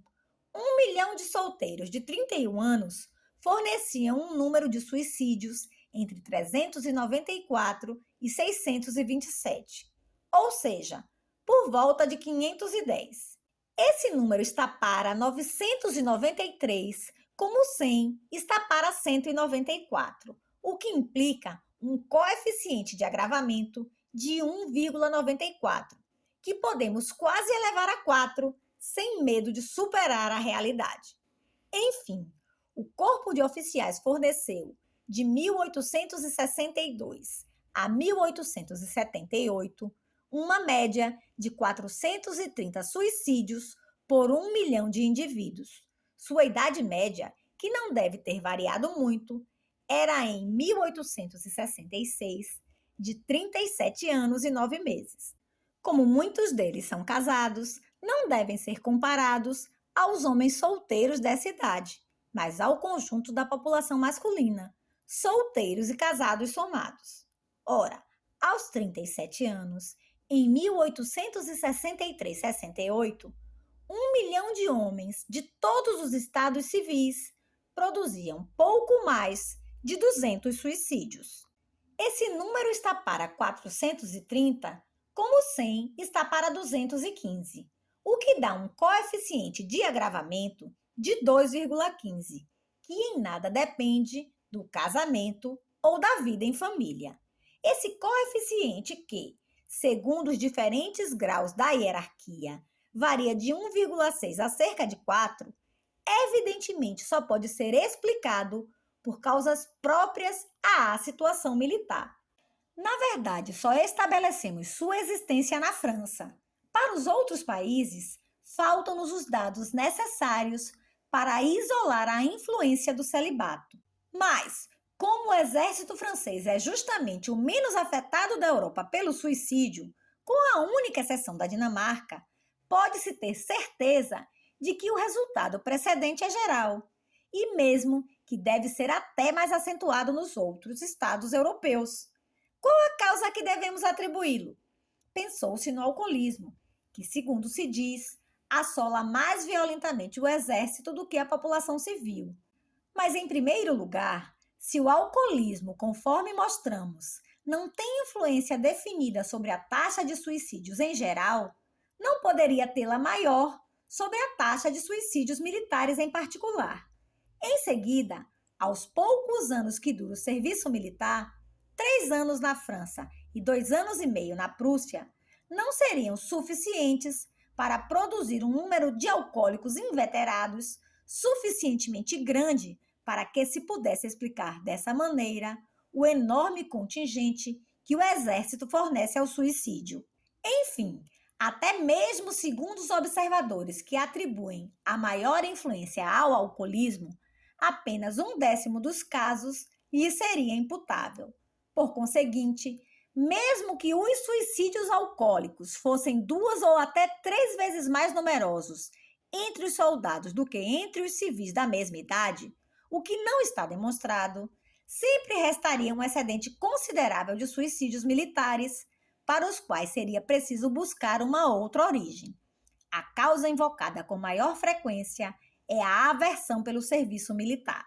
1 milhão de solteiros de 31 anos forneciam um número de suicídios entre 394 e 627, ou seja, por volta de 510. Esse número está para 993, como 100 está para 194, o que implica um coeficiente de agravamento de 1,94, que podemos quase elevar a 4, sem medo de superar a realidade. Enfim, o Corpo de Oficiais forneceu, de 1862 a 1878, uma média de 430 suicídios por 1 milhão de indivíduos. Sua idade média, que não deve ter variado muito, era em 1866 de 37 anos e 9 meses. Como muitos deles são casados, não devem ser comparados aos homens solteiros dessa idade, mas ao conjunto da população masculina, solteiros e casados somados. Ora, aos 37 anos, em 1863-68, 1 milhão de homens de todos os estados civis produziam pouco mais de 200 suicídios. Esse número está para 430, como 100 está para 215, o que dá um coeficiente de agravamento de 2,15, que em nada depende do casamento ou da vida em família. Esse coeficiente que, segundo os diferentes graus da hierarquia, varia de 1,6 a cerca de 4, evidentemente só pode ser explicado por causas próprias à situação militar. Na verdade, só estabelecemos sua existência na França. Para os outros países, faltam-nos os dados necessários para isolar a influência do celibato. Mas, como o exército francês é justamente o menos afetado da Europa pelo suicídio, com a única exceção da Dinamarca, pode-se ter certeza de que o resultado precedente é geral, e mesmo que deve ser até mais acentuado nos outros estados europeus. Qual a causa a que devemos atribuí-lo? Pensou-se no alcoolismo, que, segundo se diz, assola mais violentamente o exército do que a população civil. Mas, em primeiro lugar, se o alcoolismo, conforme mostramos, não tem influência definida sobre a taxa de suicídios em geral, não poderia tê-la maior sobre a taxa de suicídios militares em particular. Em seguida, aos poucos anos que dura o serviço militar, 3 anos na França e 2 anos e meio na Prússia, não seriam suficientes para produzir um número de alcoólicos inveterados suficientemente grande para que se pudesse explicar dessa maneira o enorme contingente que o exército fornece ao suicídio. Enfim, até mesmo segundo os observadores que atribuem a maior influência ao alcoolismo, apenas 1/10 dos casos lhe seria imputável. Por conseguinte, mesmo que os suicídios alcoólicos fossem 2 ou até 3 vezes mais numerosos entre os soldados do que entre os civis da mesma idade, o que não está demonstrado, sempre restaria um excedente considerável de suicídios militares, para os quais seria preciso buscar uma outra origem. A causa invocada com maior frequência é a aversão pelo serviço militar.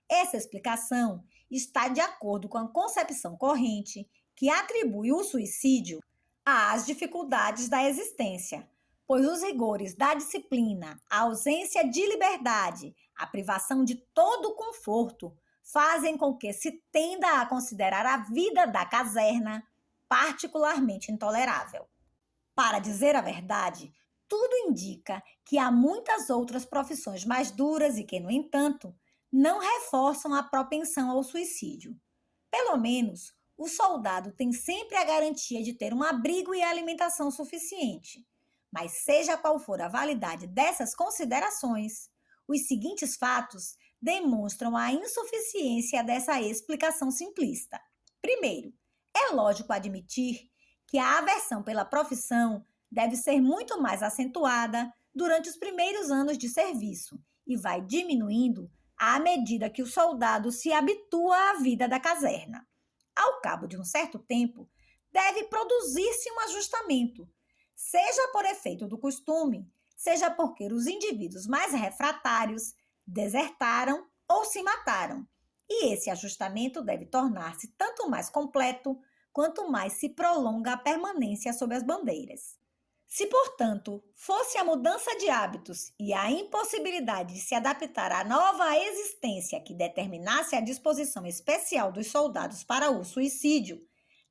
Essa explicação está de acordo com a concepção corrente que atribui o suicídio às dificuldades da existência, pois os rigores da disciplina, a ausência de liberdade, a privação de todo o conforto fazem com que se tenda a considerar a vida da caserna particularmente intolerável. Para dizer a verdade, tudo indica que há muitas outras profissões mais duras e que, no entanto, não reforçam a propensão ao suicídio. Pelo menos, o soldado tem sempre a garantia de ter um abrigo e alimentação suficiente. Mas seja qual for a validade dessas considerações, os seguintes fatos demonstram a insuficiência dessa explicação simplista. Primeiro, é lógico admitir que a aversão pela profissão deve ser muito mais acentuada durante os primeiros anos de serviço e vai diminuindo à medida que o soldado se habitua à vida da caserna. Ao cabo de um certo tempo, deve produzir-se um ajustamento, seja por efeito do costume, seja porque os indivíduos mais refratários desertaram ou se mataram. E esse ajustamento deve tornar-se tanto mais completo quanto mais se prolonga a permanência sob as bandeiras. Se, portanto, fosse a mudança de hábitos e a impossibilidade de se adaptar à nova existência que determinasse a disposição especial dos soldados para o suicídio,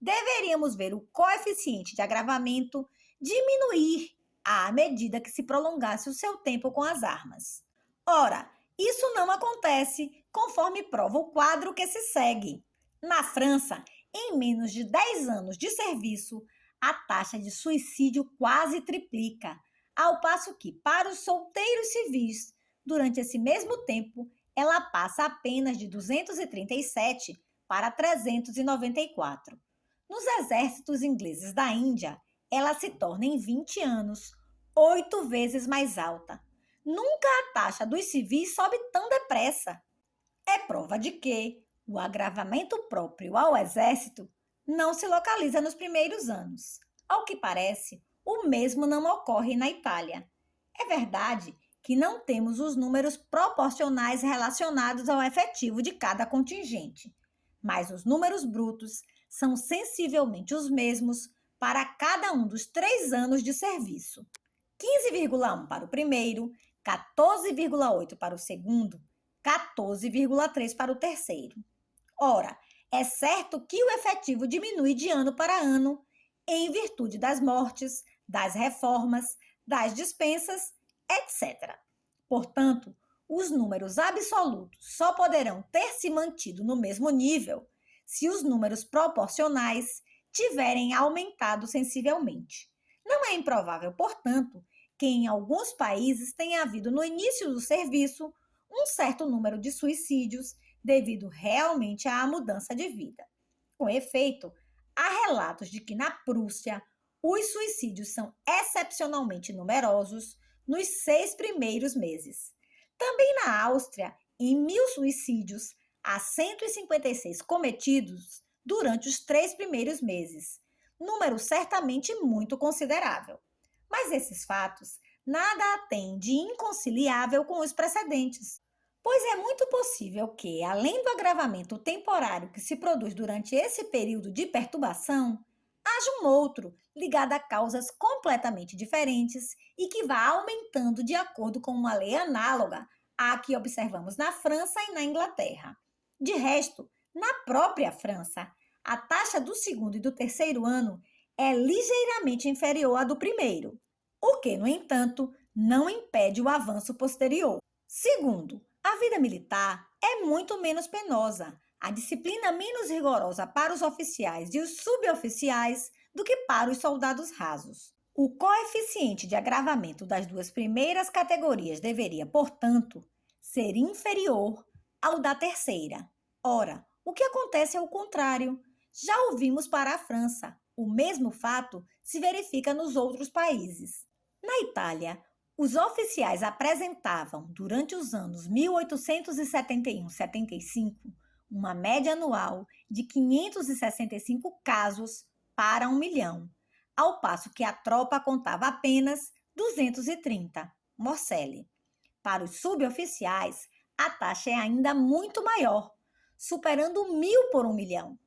deveríamos ver o coeficiente de agravamento diminuir à medida que se prolongasse o seu tempo com as armas. Ora, isso não acontece, conforme prova o quadro que se segue. Na França, em menos de 10 anos de serviço, a taxa de suicídio quase triplica, ao passo que, para os solteiros civis, durante esse mesmo tempo, ela passa apenas de 237 para 394. Nos exércitos ingleses da Índia, ela se torna em 20 anos 8 vezes mais alta. Nunca a taxa dos civis sobe tão depressa. É prova de que o agravamento próprio ao exército não se localiza nos primeiros anos. Ao que parece, o mesmo não ocorre na Itália. É verdade que não temos os números proporcionais relacionados ao efetivo de cada contingente, mas os números brutos são sensivelmente os mesmos para cada um dos 3 anos de serviço. 15,1 para o primeiro, 14,8 para o segundo, 14,3 para o terceiro. Ora, é certo que o efetivo diminui de ano para ano em virtude das mortes, das reformas, das dispensas, etc. Portanto, os números absolutos só poderão ter se mantido no mesmo nível se os números proporcionais tiverem aumentado sensivelmente. Não é improvável, portanto, que em alguns países tenha havido no início do serviço um certo número de suicídios devido realmente à mudança de vida. Com efeito, há relatos de que na Prússia os suicídios são excepcionalmente numerosos nos 6 primeiros meses. Também na Áustria, em 1.000 suicídios, há 156 cometidos durante os 3 primeiros meses, número certamente muito considerável. Mas esses fatos nada têm de inconciliável com os precedentes, pois é muito possível que, além do agravamento temporário que se produz durante esse período de perturbação, haja um outro ligado a causas completamente diferentes e que vá aumentando de acordo com uma lei análoga à que observamos na França e na Inglaterra. De resto, na própria França, a taxa do segundo e do terceiro ano é ligeiramente inferior à do primeiro, o que, no entanto, não impede o avanço posterior. Segundo, a vida militar é muito menos penosa, a disciplina menos rigorosa para os oficiais e os suboficiais do que para os soldados rasos. O coeficiente de agravamento das duas primeiras categorias deveria, portanto, ser inferior ao da terceira. Ora, o que acontece é o contrário. Já ouvimos para a França. O mesmo fato se verifica nos outros países. Na Itália, os oficiais apresentavam, durante os anos 1871-75, uma média anual de 565 casos para 1 milhão, ao passo que a tropa contava apenas 230, Morcelli. Para os suboficiais, a taxa é ainda muito maior, superando 1.000 por 1 milhão.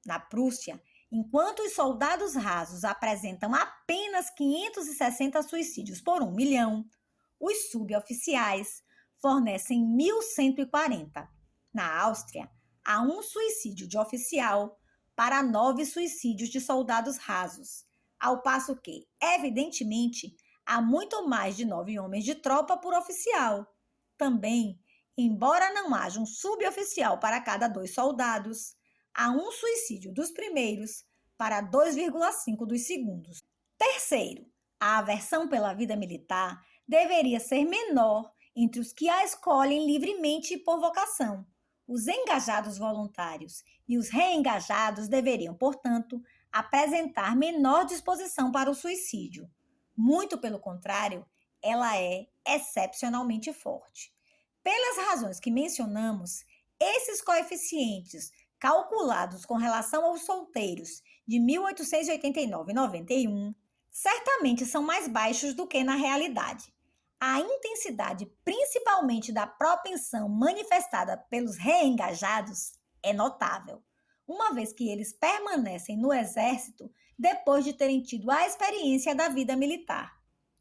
Na Prússia, enquanto os soldados rasos apresentam apenas 560 suicídios por 1 milhão, os suboficiais fornecem 1.140. Na Áustria, há um suicídio de oficial para 9 suicídios de soldados rasos, ao passo que, evidentemente, há muito mais de 9 homens de tropa por oficial. Também, embora não haja um suboficial para cada 2 soldados, há um suicídio dos primeiros para 2,5 dos segundos. Terceiro, a aversão pela vida militar deveria ser menor entre os que a escolhem livremente e por vocação. Os engajados voluntários e os reengajados deveriam, portanto, apresentar menor disposição para o suicídio. Muito pelo contrário, ela é excepcionalmente forte. Pelas razões que mencionamos, esses coeficientes calculados com relação aos solteiros de 1889 e 91, certamente são mais baixos do que na realidade. A intensidade, principalmente da propensão manifestada pelos reengajados, é notável, uma vez que eles permanecem no exército depois de terem tido a experiência da vida militar.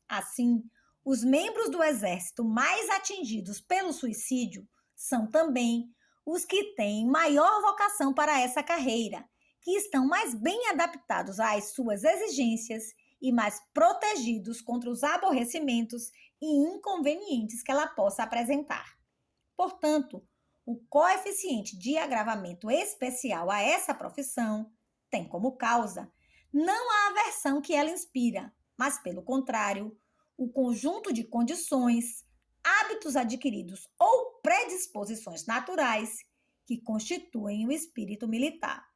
Assim, os membros do exército mais atingidos pelo suicídio são também os que têm maior vocação para essa carreira, que estão mais bem adaptados às suas exigências e mais protegidos contra os aborrecimentos e inconvenientes que ela possa apresentar. Portanto, o coeficiente de agravamento especial a essa profissão tem como causa não a aversão que ela inspira, mas, pelo contrário, o conjunto de condições, hábitos adquiridos ou predisposições naturais que constituem o espírito militar.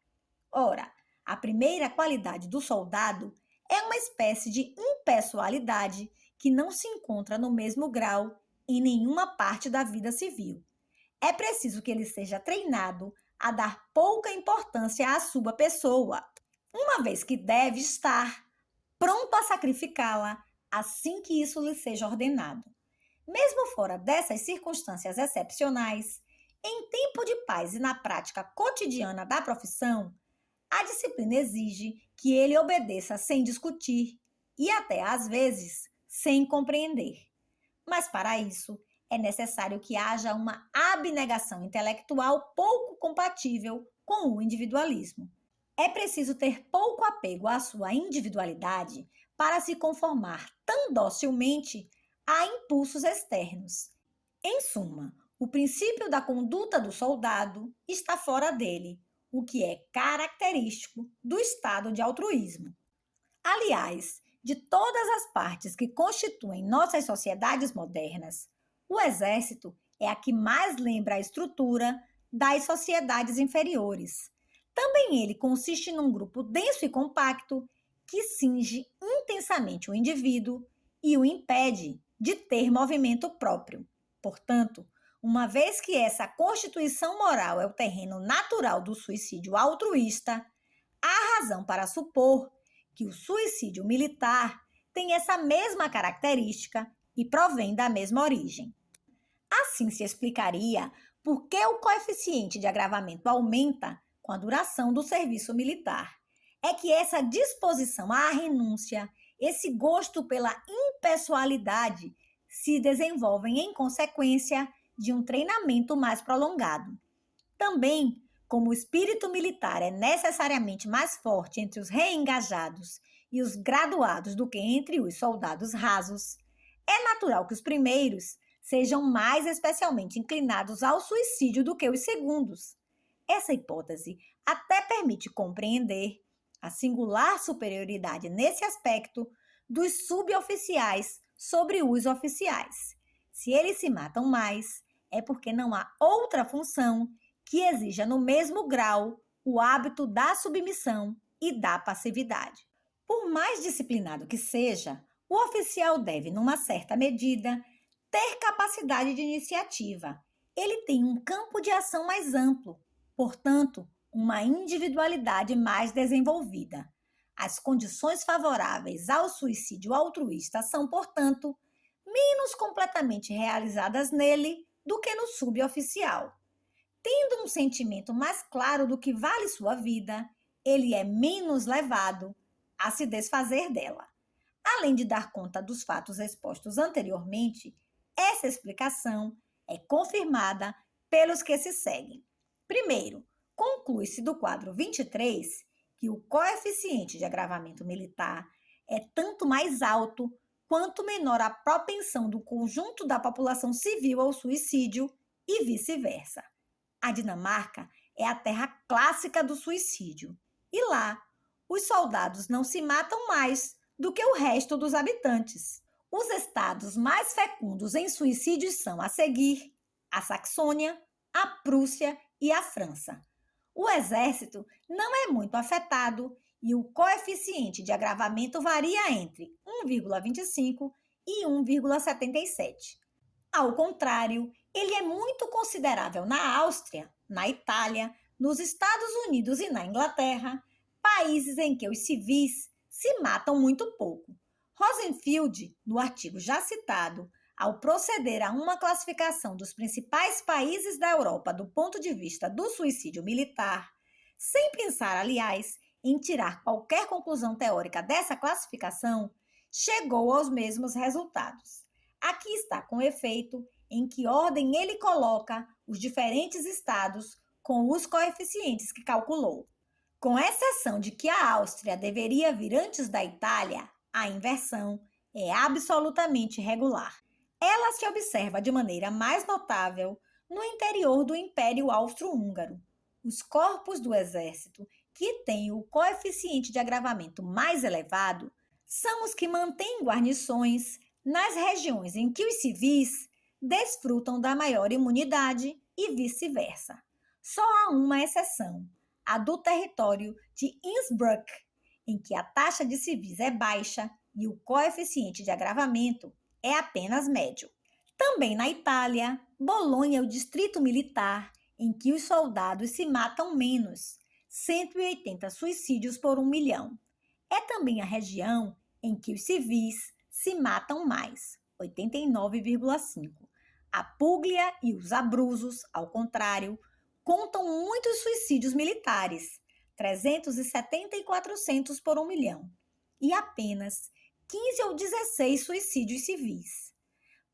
Ora, a primeira qualidade do soldado é uma espécie de impessoalidade que não se encontra no mesmo grau em nenhuma parte da vida civil. É preciso que ele seja treinado a dar pouca importância à sua pessoa, uma vez que deve estar pronto a sacrificá-la assim que isso lhe seja ordenado. Mesmo fora dessas circunstâncias excepcionais, em tempo de paz e na prática cotidiana da profissão, a disciplina exige que ele obedeça sem discutir e até, às vezes, sem compreender. Mas para isso, é necessário que haja uma abnegação intelectual pouco compatível com o individualismo. É preciso ter pouco apego à sua individualidade para se conformar tão docilmente a impulsos externos. Em suma, o princípio da conduta do soldado está fora dele, o que é característico do estado de altruísmo. Aliás, de todas as partes que constituem nossas sociedades modernas, o exército é a que mais lembra a estrutura das sociedades inferiores. Também ele consiste num grupo denso e compacto que cinge intensamente o indivíduo e o impede de ter movimento próprio. Portanto, uma vez que essa constituição moral é o terreno natural do suicídio altruísta, há razão para supor que o suicídio militar tem essa mesma característica e provém da mesma origem. Assim se explicaria por que o coeficiente de agravamento aumenta com a duração do serviço militar. É que essa disposição à renúncia, esse gosto pela impessoalidade, se desenvolvem em consequência de um treinamento mais prolongado. Também, como o espírito militar é necessariamente mais forte entre os reengajados e os graduados do que entre os soldados rasos, é natural que os primeiros sejam mais especialmente inclinados ao suicídio do que os segundos. Essa hipótese até permite compreender a singular superioridade nesse aspecto dos suboficiais sobre os oficiais. Se eles se matam mais, é porque não há outra função que exija no mesmo grau o hábito da submissão e da passividade. Por mais disciplinado que seja, o oficial deve, numa certa medida, ter capacidade de iniciativa. Ele tem um campo de ação mais amplo, portanto, uma individualidade mais desenvolvida. As condições favoráveis ao suicídio altruísta são, portanto, menos completamente realizadas nele do que no suboficial. Tendo um sentimento mais claro do que vale sua vida, ele é menos levado a se desfazer dela. Além de dar conta dos fatos expostos anteriormente, essa explicação é confirmada pelos que se seguem. Primeiro, conclui-se do quadro 23 que o coeficiente de agravamento militar é tanto mais alto quanto menor a propensão do conjunto da população civil ao suicídio e vice-versa. A Dinamarca é a terra clássica do suicídio. E lá, os soldados não se matam mais do que o resto dos habitantes. Os estados mais fecundos em suicídios são, a seguir, a Saxônia, a Prússia e a França. O exército não é muito afetado e o coeficiente de agravamento varia entre 1,25 e 1,77. Ao contrário, ele é muito considerável na Áustria, na Itália, nos Estados Unidos e na Inglaterra, países em que os civis se matam muito pouco. Rosenfield, no artigo já citado, ao proceder a uma classificação dos principais países da Europa do ponto de vista do suicídio militar, sem pensar, aliás, em tirar qualquer conclusão teórica dessa classificação, chegou aos mesmos resultados. Aqui está com efeito em que ordem ele coloca os diferentes estados com os coeficientes que calculou. Com exceção de que a Áustria deveria vir antes da Itália, a inversão é absolutamente regular. Ela se observa de maneira mais notável no interior do Império Austro-Húngaro. Os corpos do exército que têm o coeficiente de agravamento mais elevado são os que mantêm guarnições nas regiões em que os civis desfrutam da maior imunidade e vice-versa. Só há uma exceção, a do território de Innsbruck, em que a taxa de civis é baixa e o coeficiente de agravamento é apenas médio. Também na Itália, Bolonha é o distrito militar em que os soldados se matam menos, 180 suicídios por 1 milhão. É também a região em que os civis se matam mais, 89,5. A Puglia e os Abruzos, ao contrário, contam muitos suicídios militares, 370 e 400 por 1 milhão, e apenas 15 ou 16 suicídios civis.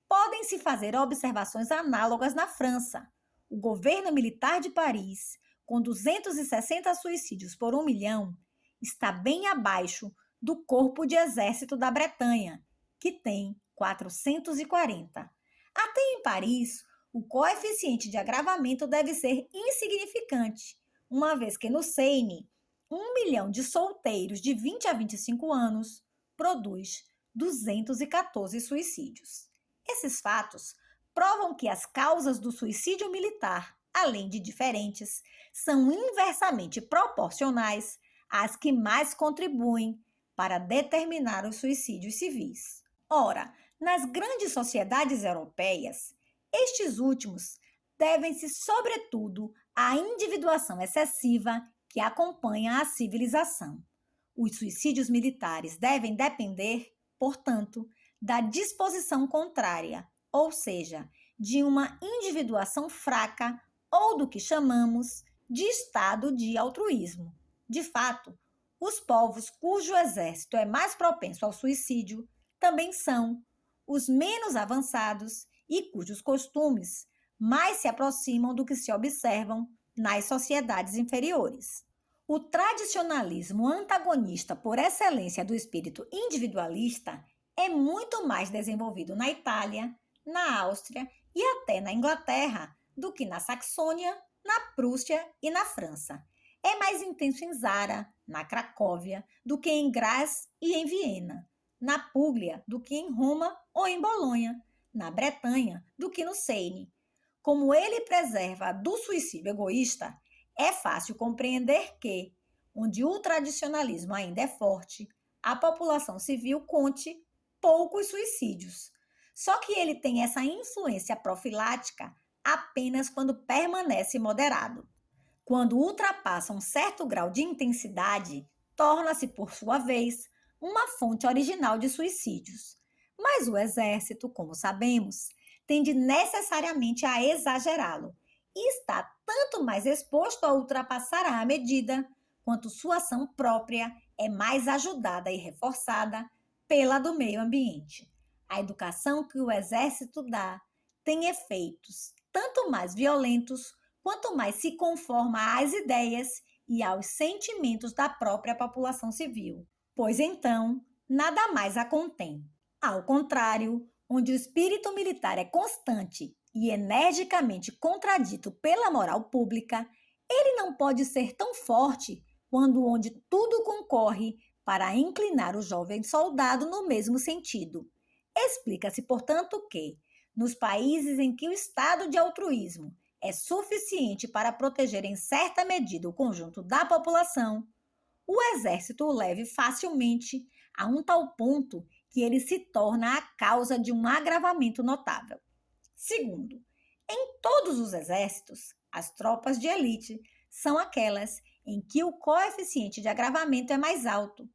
Podem-se fazer observações análogas na França. O governo militar de Paris, com 260 suicídios por 1 milhão, está bem abaixo do corpo de exército da Bretanha, que tem 440. Até em Paris, o coeficiente de agravamento deve ser insignificante, uma vez que no Seine, 1 milhão de solteiros de 20 a 25 anos produz 214 suicídios. Esses fatos provam que as causas do suicídio militar, além de diferentes, são inversamente proporcionais às que mais contribuem para determinar os suicídios civis. Ora, nas grandes sociedades europeias, estes últimos devem-se, sobretudo, à individuação excessiva que acompanha a civilização. Os suicídios militares devem depender, portanto, da disposição contrária, ou seja, de uma individuação fraca ou do que chamamos de estado de altruísmo. De fato, os povos cujo exército é mais propenso ao suicídio também são os menos avançados e cujos costumes mais se aproximam do que se observam nas sociedades inferiores. O tradicionalismo antagonista por excelência do espírito individualista é muito mais desenvolvido na Itália, na Áustria e até na Inglaterra do que na Saxônia, na Prússia e na França. É mais intenso em Zara, na Cracóvia, do que em Graz e em Viena, na Puglia do que em Roma ou em Bolonha, na Bretanha do que no Seine. Como ele preserva do suicídio egoísta, é fácil compreender que, onde o tradicionalismo ainda é forte, a população civil conte poucos suicídios. Só que ele tem essa influência profilática apenas quando permanece moderado. Quando ultrapassa um certo grau de intensidade, torna-se, por sua vez, uma fonte original de suicídios. Mas o exército, como sabemos, tende necessariamente a exagerá-lo e está tanto mais exposto a ultrapassar a medida, quanto sua ação própria é mais ajudada e reforçada pela do meio ambiente. A educação que o exército dá tem efeitos tanto mais violentos quanto mais se conforma às ideias e aos sentimentos da própria população civil, pois então nada mais a contém. Ao contrário, onde o espírito militar é constante e energicamente contradito pela moral pública, ele não pode ser tão forte quando onde tudo concorre para inclinar o jovem soldado no mesmo sentido. Explica-se, portanto, que, nos países em que o estado de altruísmo é suficiente para proteger em certa medida o conjunto da população, o exército o leve facilmente a um tal ponto que ele se torna a causa de um agravamento notável. Segundo, em todos os exércitos, as tropas de elite são aquelas em que o coeficiente de agravamento é mais alto.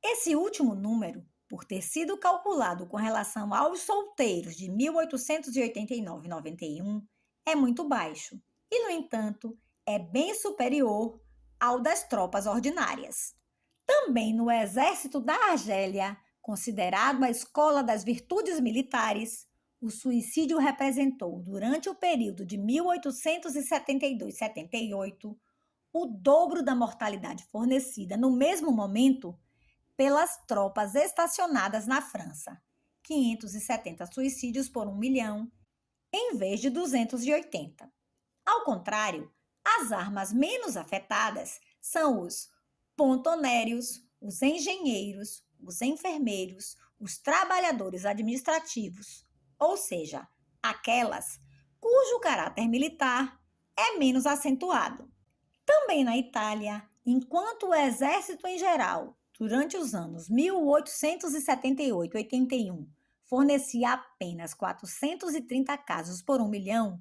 Esse último número, por ter sido calculado com relação aos solteiros de 1889-91, é muito baixo e, no entanto, é bem superior ao das tropas ordinárias. Também no exército da Argélia, considerado a escola das virtudes militares, o suicídio representou, durante o período de 1872-78, o dobro da mortalidade fornecida no mesmo momento pelas tropas estacionadas na França, 570 suicídios por 1 milhão, em vez de 280. Ao contrário, as armas menos afetadas são os pontonérios, os engenheiros, os enfermeiros, os trabalhadores administrativos, ou seja, aquelas cujo caráter militar é menos acentuado. Também na Itália, enquanto o exército em geral, durante os anos 1878-81, fornecia apenas 430 casos por 1 milhão,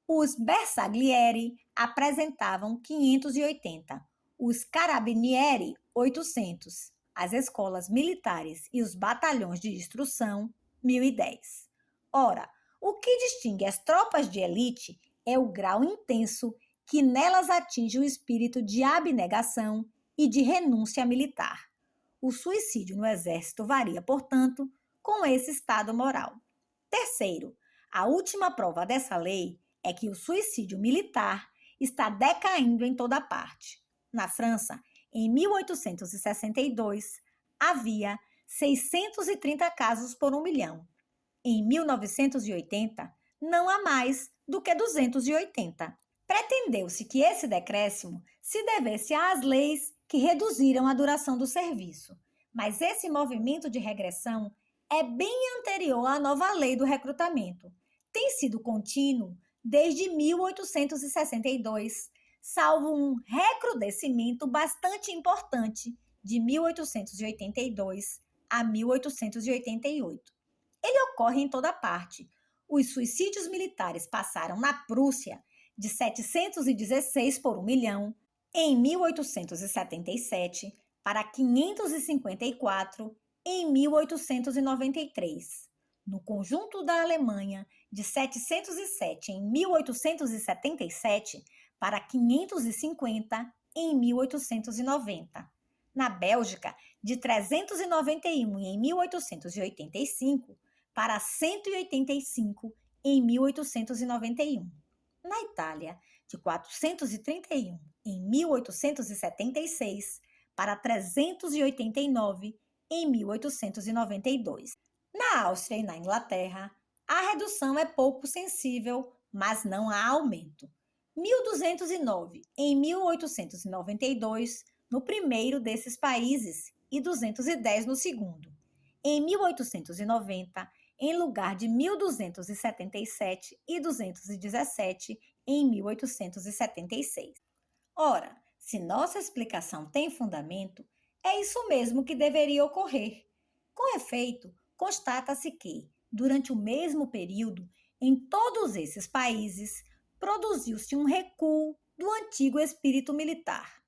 os Bersaglieri apresentavam 580, os Carabinieri 800, as escolas militares e os batalhões de instrução 1010. Ora, o que distingue as tropas de elite é o grau intenso que nelas atinge o espírito de abnegação e de renúncia militar. O suicídio no exército varia, portanto, com esse estado moral. Terceiro, a última prova dessa lei é que o suicídio militar está decaindo em toda parte. Na França, em 1862, havia 630 casos por 1 milhão. Em 1980, não há mais do que 280. Pretendeu-se que esse decréscimo se devesse às leis que reduziram a duração do serviço, mas esse movimento de regressão é bem anterior à nova lei do recrutamento. Tem sido contínuo desde 1862, salvo um recrudescimento bastante importante de 1882 a 1888. Ele ocorre em toda parte. Os suicídios militares passaram na Prússia de 716 por 1 milhão em 1877 para 554 em 1893. No conjunto da Alemanha, de 707 em 1877 para 550 em 1890. Na Bélgica, de 391 em 1885 para 185 em 1891. Na Itália, de 431 em 1876 para 389 em 1892. Na Áustria e na Inglaterra, a redução é pouco sensível, mas não há aumento. 1.209 em 1892 no primeiro desses países e 210 no segundo. Em 1890, em lugar de 1.277 e 217 em 1876. Ora, se nossa explicação tem fundamento, é isso mesmo que deveria ocorrer. Com efeito, constata-se que, durante o mesmo período, em todos esses países, produziu-se um recuo do antigo espírito militar.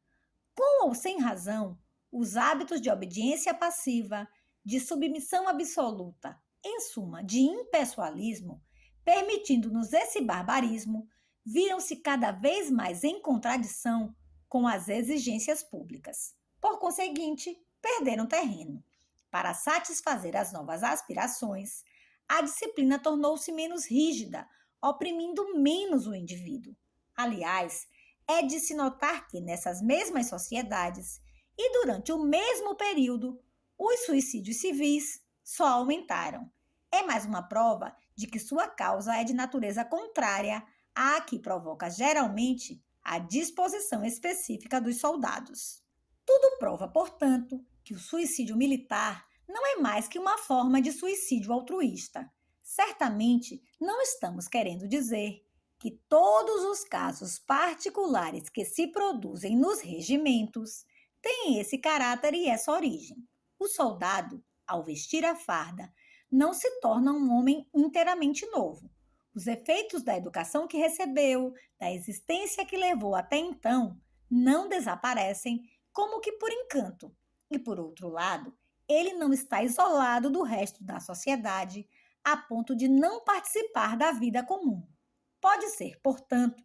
Com ou sem razão, os hábitos de obediência passiva, de submissão absoluta, em suma, de impessoalismo, permitindo-nos esse barbarismo, viram-se cada vez mais em contradição com as exigências públicas. Por conseguinte, perderam terreno. Para satisfazer as novas aspirações, a disciplina tornou-se menos rígida, oprimindo menos o indivíduo. Aliás, é de se notar que nessas mesmas sociedades e durante o mesmo período, os suicídios civis só aumentaram. É mais uma prova de que sua causa é de natureza contrária à que provoca geralmente a disposição específica dos soldados. Tudo prova, portanto, que o suicídio militar não é mais que uma forma de suicídio altruísta. Certamente não estamos querendo dizer que todos os casos particulares que se produzem nos regimentos têm esse caráter e essa origem. O soldado, ao vestir a farda, não se torna um homem inteiramente novo. Os efeitos da educação que recebeu, da existência que levou até então, não desaparecem como que por encanto. E, por outro lado, ele não está isolado do resto da sociedade a ponto de não participar da vida comum. Pode ser, portanto,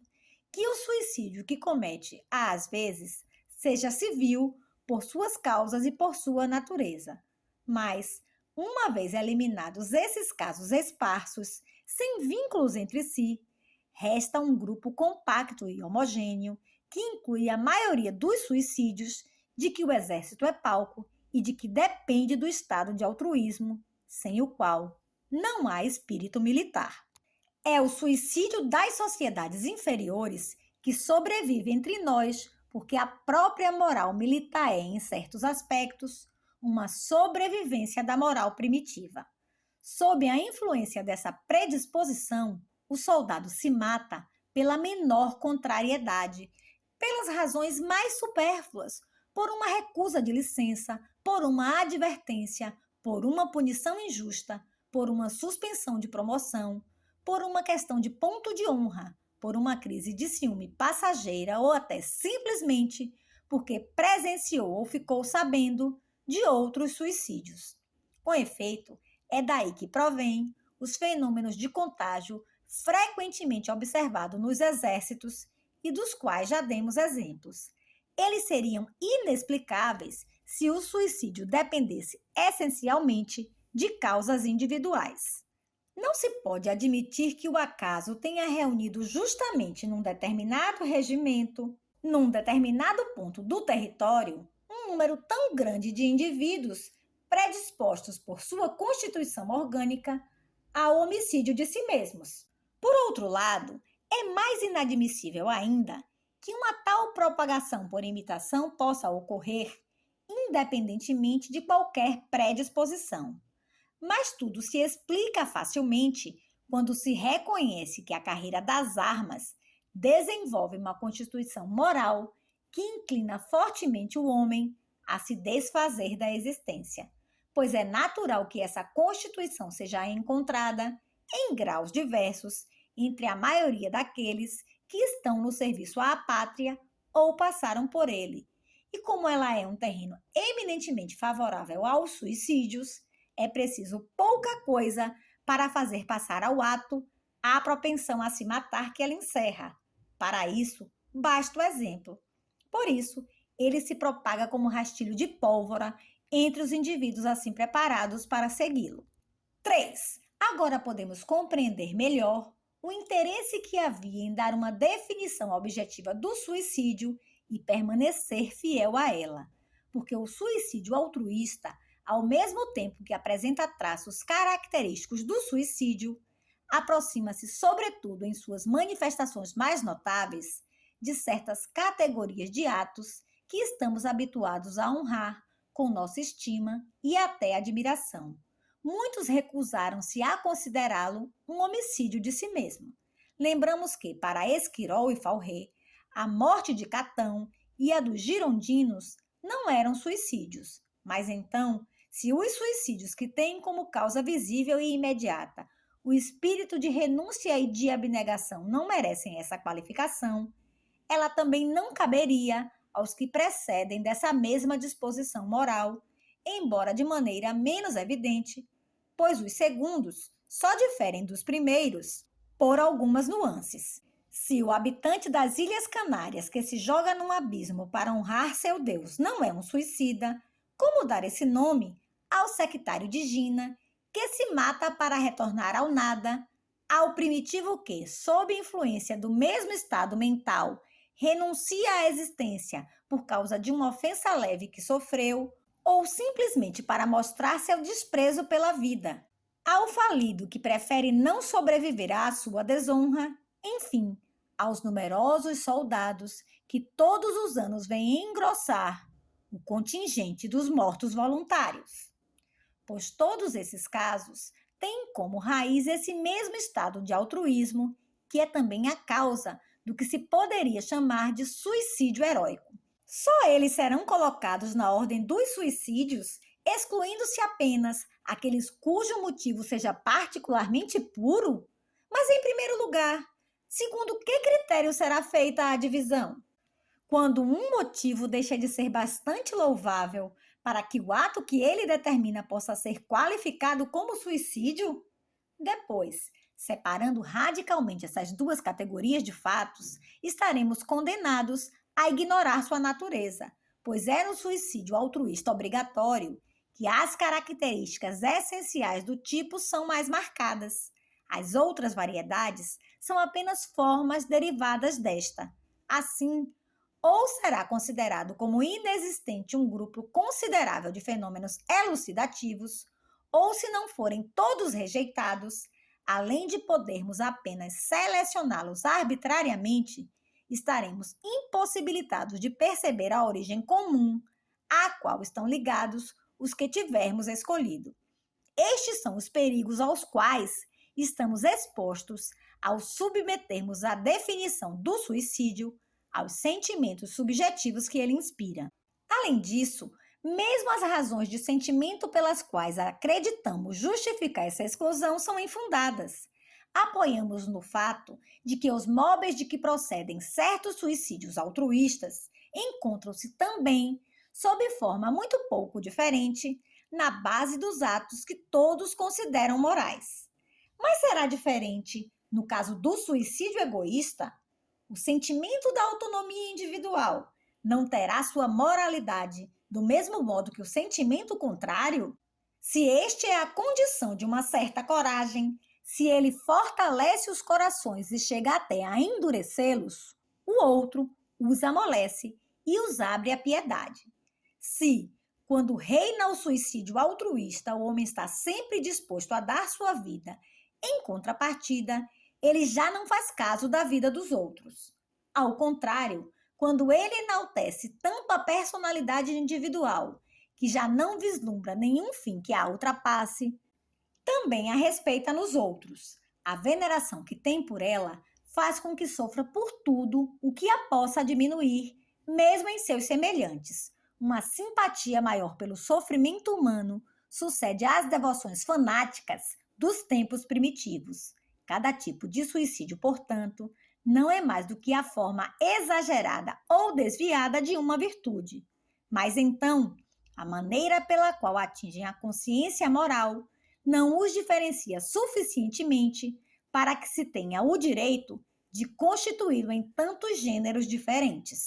que o suicídio que comete, às vezes, seja civil por suas causas e por sua natureza. Mas, uma vez eliminados esses casos esparsos, sem vínculos entre si, resta um grupo compacto e homogêneo que inclui a maioria dos suicídios de que o exército é palco e de que depende do estado de altruísmo, sem o qual não há espírito militar. É o suicídio das sociedades inferiores que sobrevive entre nós, porque a própria moral militar é, em certos aspectos, uma sobrevivência da moral primitiva. Sob a influência dessa predisposição, o soldado se mata pela menor contrariedade, pelas razões mais supérfluas, por uma recusa de licença, por uma advertência, por uma punição injusta, por uma suspensão de promoção, por uma questão de ponto de honra, por uma crise de ciúme passageira ou até simplesmente porque presenciou ou ficou sabendo de outros suicídios. Com efeito, é daí que provém os fenômenos de contágio frequentemente observados nos exércitos e dos quais já demos exemplos. Eles seriam inexplicáveis se o suicídio dependesse essencialmente de causas individuais. Não se pode admitir que o acaso tenha reunido justamente num determinado regimento, num determinado ponto do território, um número tão grande de indivíduos predispostos por sua constituição orgânica ao homicídio de si mesmos. Por outro lado, é mais inadmissível ainda que uma tal propagação por imitação possa ocorrer independentemente de qualquer predisposição. Mas tudo se explica facilmente quando se reconhece que a carreira das armas desenvolve uma constituição moral que inclina fortemente o homem a se desfazer da existência, pois é natural que essa constituição seja encontrada em graus diversos entre a maioria daqueles que estão no serviço à pátria ou passaram por ele. E como ela é um terreno eminentemente favorável aos suicídios, é preciso pouca coisa para fazer passar ao ato a propensão a se matar que ela encerra. Para isso, basta o exemplo. Por isso, ele se propaga como rastilho de pólvora entre os indivíduos assim preparados para segui-lo. 3. Agora podemos compreender melhor o interesse que havia em dar uma definição objetiva do suicídio e permanecer fiel a ela, porque o suicídio altruísta, ao mesmo tempo que apresenta traços característicos do suicídio, aproxima-se, sobretudo em suas manifestações mais notáveis, de certas categorias de atos que estamos habituados a honrar com nossa estima e até admiração. Muitos recusaram-se a considerá-lo um homicídio de si mesmo. Lembramos que, para Esquirol e Fauré, a morte de Catão e a dos girondinos não eram suicídios. Mas então, se os suicídios que têm como causa visível e imediata o espírito de renúncia e de abnegação não merecem essa qualificação, ela também não caberia aos que precedem dessa mesma disposição moral, embora de maneira menos evidente, pois os segundos só diferem dos primeiros por algumas nuances. Se o habitante das Ilhas Canárias que se joga num abismo para honrar seu Deus não é um suicida, como dar esse nome ao sectário de Gina, que se mata para retornar ao nada, ao primitivo que, sob influência do mesmo estado mental, renuncia à existência por causa de uma ofensa leve que sofreu, ou simplesmente para mostrar seu desprezo pela vida, ao falido que prefere não sobreviver à sua desonra, enfim, aos numerosos soldados que todos os anos vêm engrossar o contingente dos mortos voluntários. Pois todos esses casos têm como raiz esse mesmo estado de altruísmo, que é também a causa do que se poderia chamar de suicídio heróico. Só eles serão colocados na ordem dos suicídios, excluindo-se apenas aqueles cujo motivo seja particularmente puro? Mas, em primeiro lugar, segundo que critério será feita a divisão? Quando um motivo deixa de ser bastante louvável para que o ato que ele determina possa ser qualificado como suicídio? Depois, separando radicalmente essas duas categorias de fatos, estaremos condenados a ignorar sua natureza, pois é no suicídio altruísta obrigatório que as características essenciais do tipo são mais marcadas. As outras variedades são apenas formas derivadas desta. Assim, ou será considerado como inexistente um grupo considerável de fenômenos elucidativos, ou se não forem todos rejeitados, além de podermos apenas selecioná-los arbitrariamente, estaremos impossibilitados de perceber a origem comum à qual estão ligados os que tivermos escolhido. Estes são os perigos aos quais estamos expostos ao submetermos a definição do suicídio aos sentimentos subjetivos que ele inspira. Além disso, mesmo as razões de sentimento pelas quais acreditamos justificar essa exclusão são infundadas. Apoiamos no fato de que os móveis de que procedem certos suicídios altruístas encontram-se também, sob forma muito pouco diferente, na base dos atos que todos consideram morais. Mas será diferente no caso do suicídio egoísta? O sentimento da autonomia individual não terá sua moralidade Do mesmo modo que o sentimento contrário, se este é a condição de uma certa coragem, se ele fortalece os corações e chega até a endurecê-los, o outro os amolece e os abre à piedade. Se, quando reina o suicídio altruísta, o homem está sempre disposto a dar sua vida, em contrapartida, ele já não faz caso da vida dos outros. Ao contrário, quando ele enaltece tanto a personalidade individual, que já não vislumbra nenhum fim que a ultrapasse, também a respeita nos outros. A veneração que tem por ela faz com que sofra por tudo o que a possa diminuir, mesmo em seus semelhantes. Uma simpatia maior pelo sofrimento humano sucede às devoções fanáticas dos tempos primitivos. Cada tipo de suicídio, portanto, não é mais do que a forma exagerada ou desviada de uma virtude. Mas então, a maneira pela qual atingem a consciência moral não os diferencia suficientemente para que se tenha o direito de constituí-lo em tantos gêneros diferentes.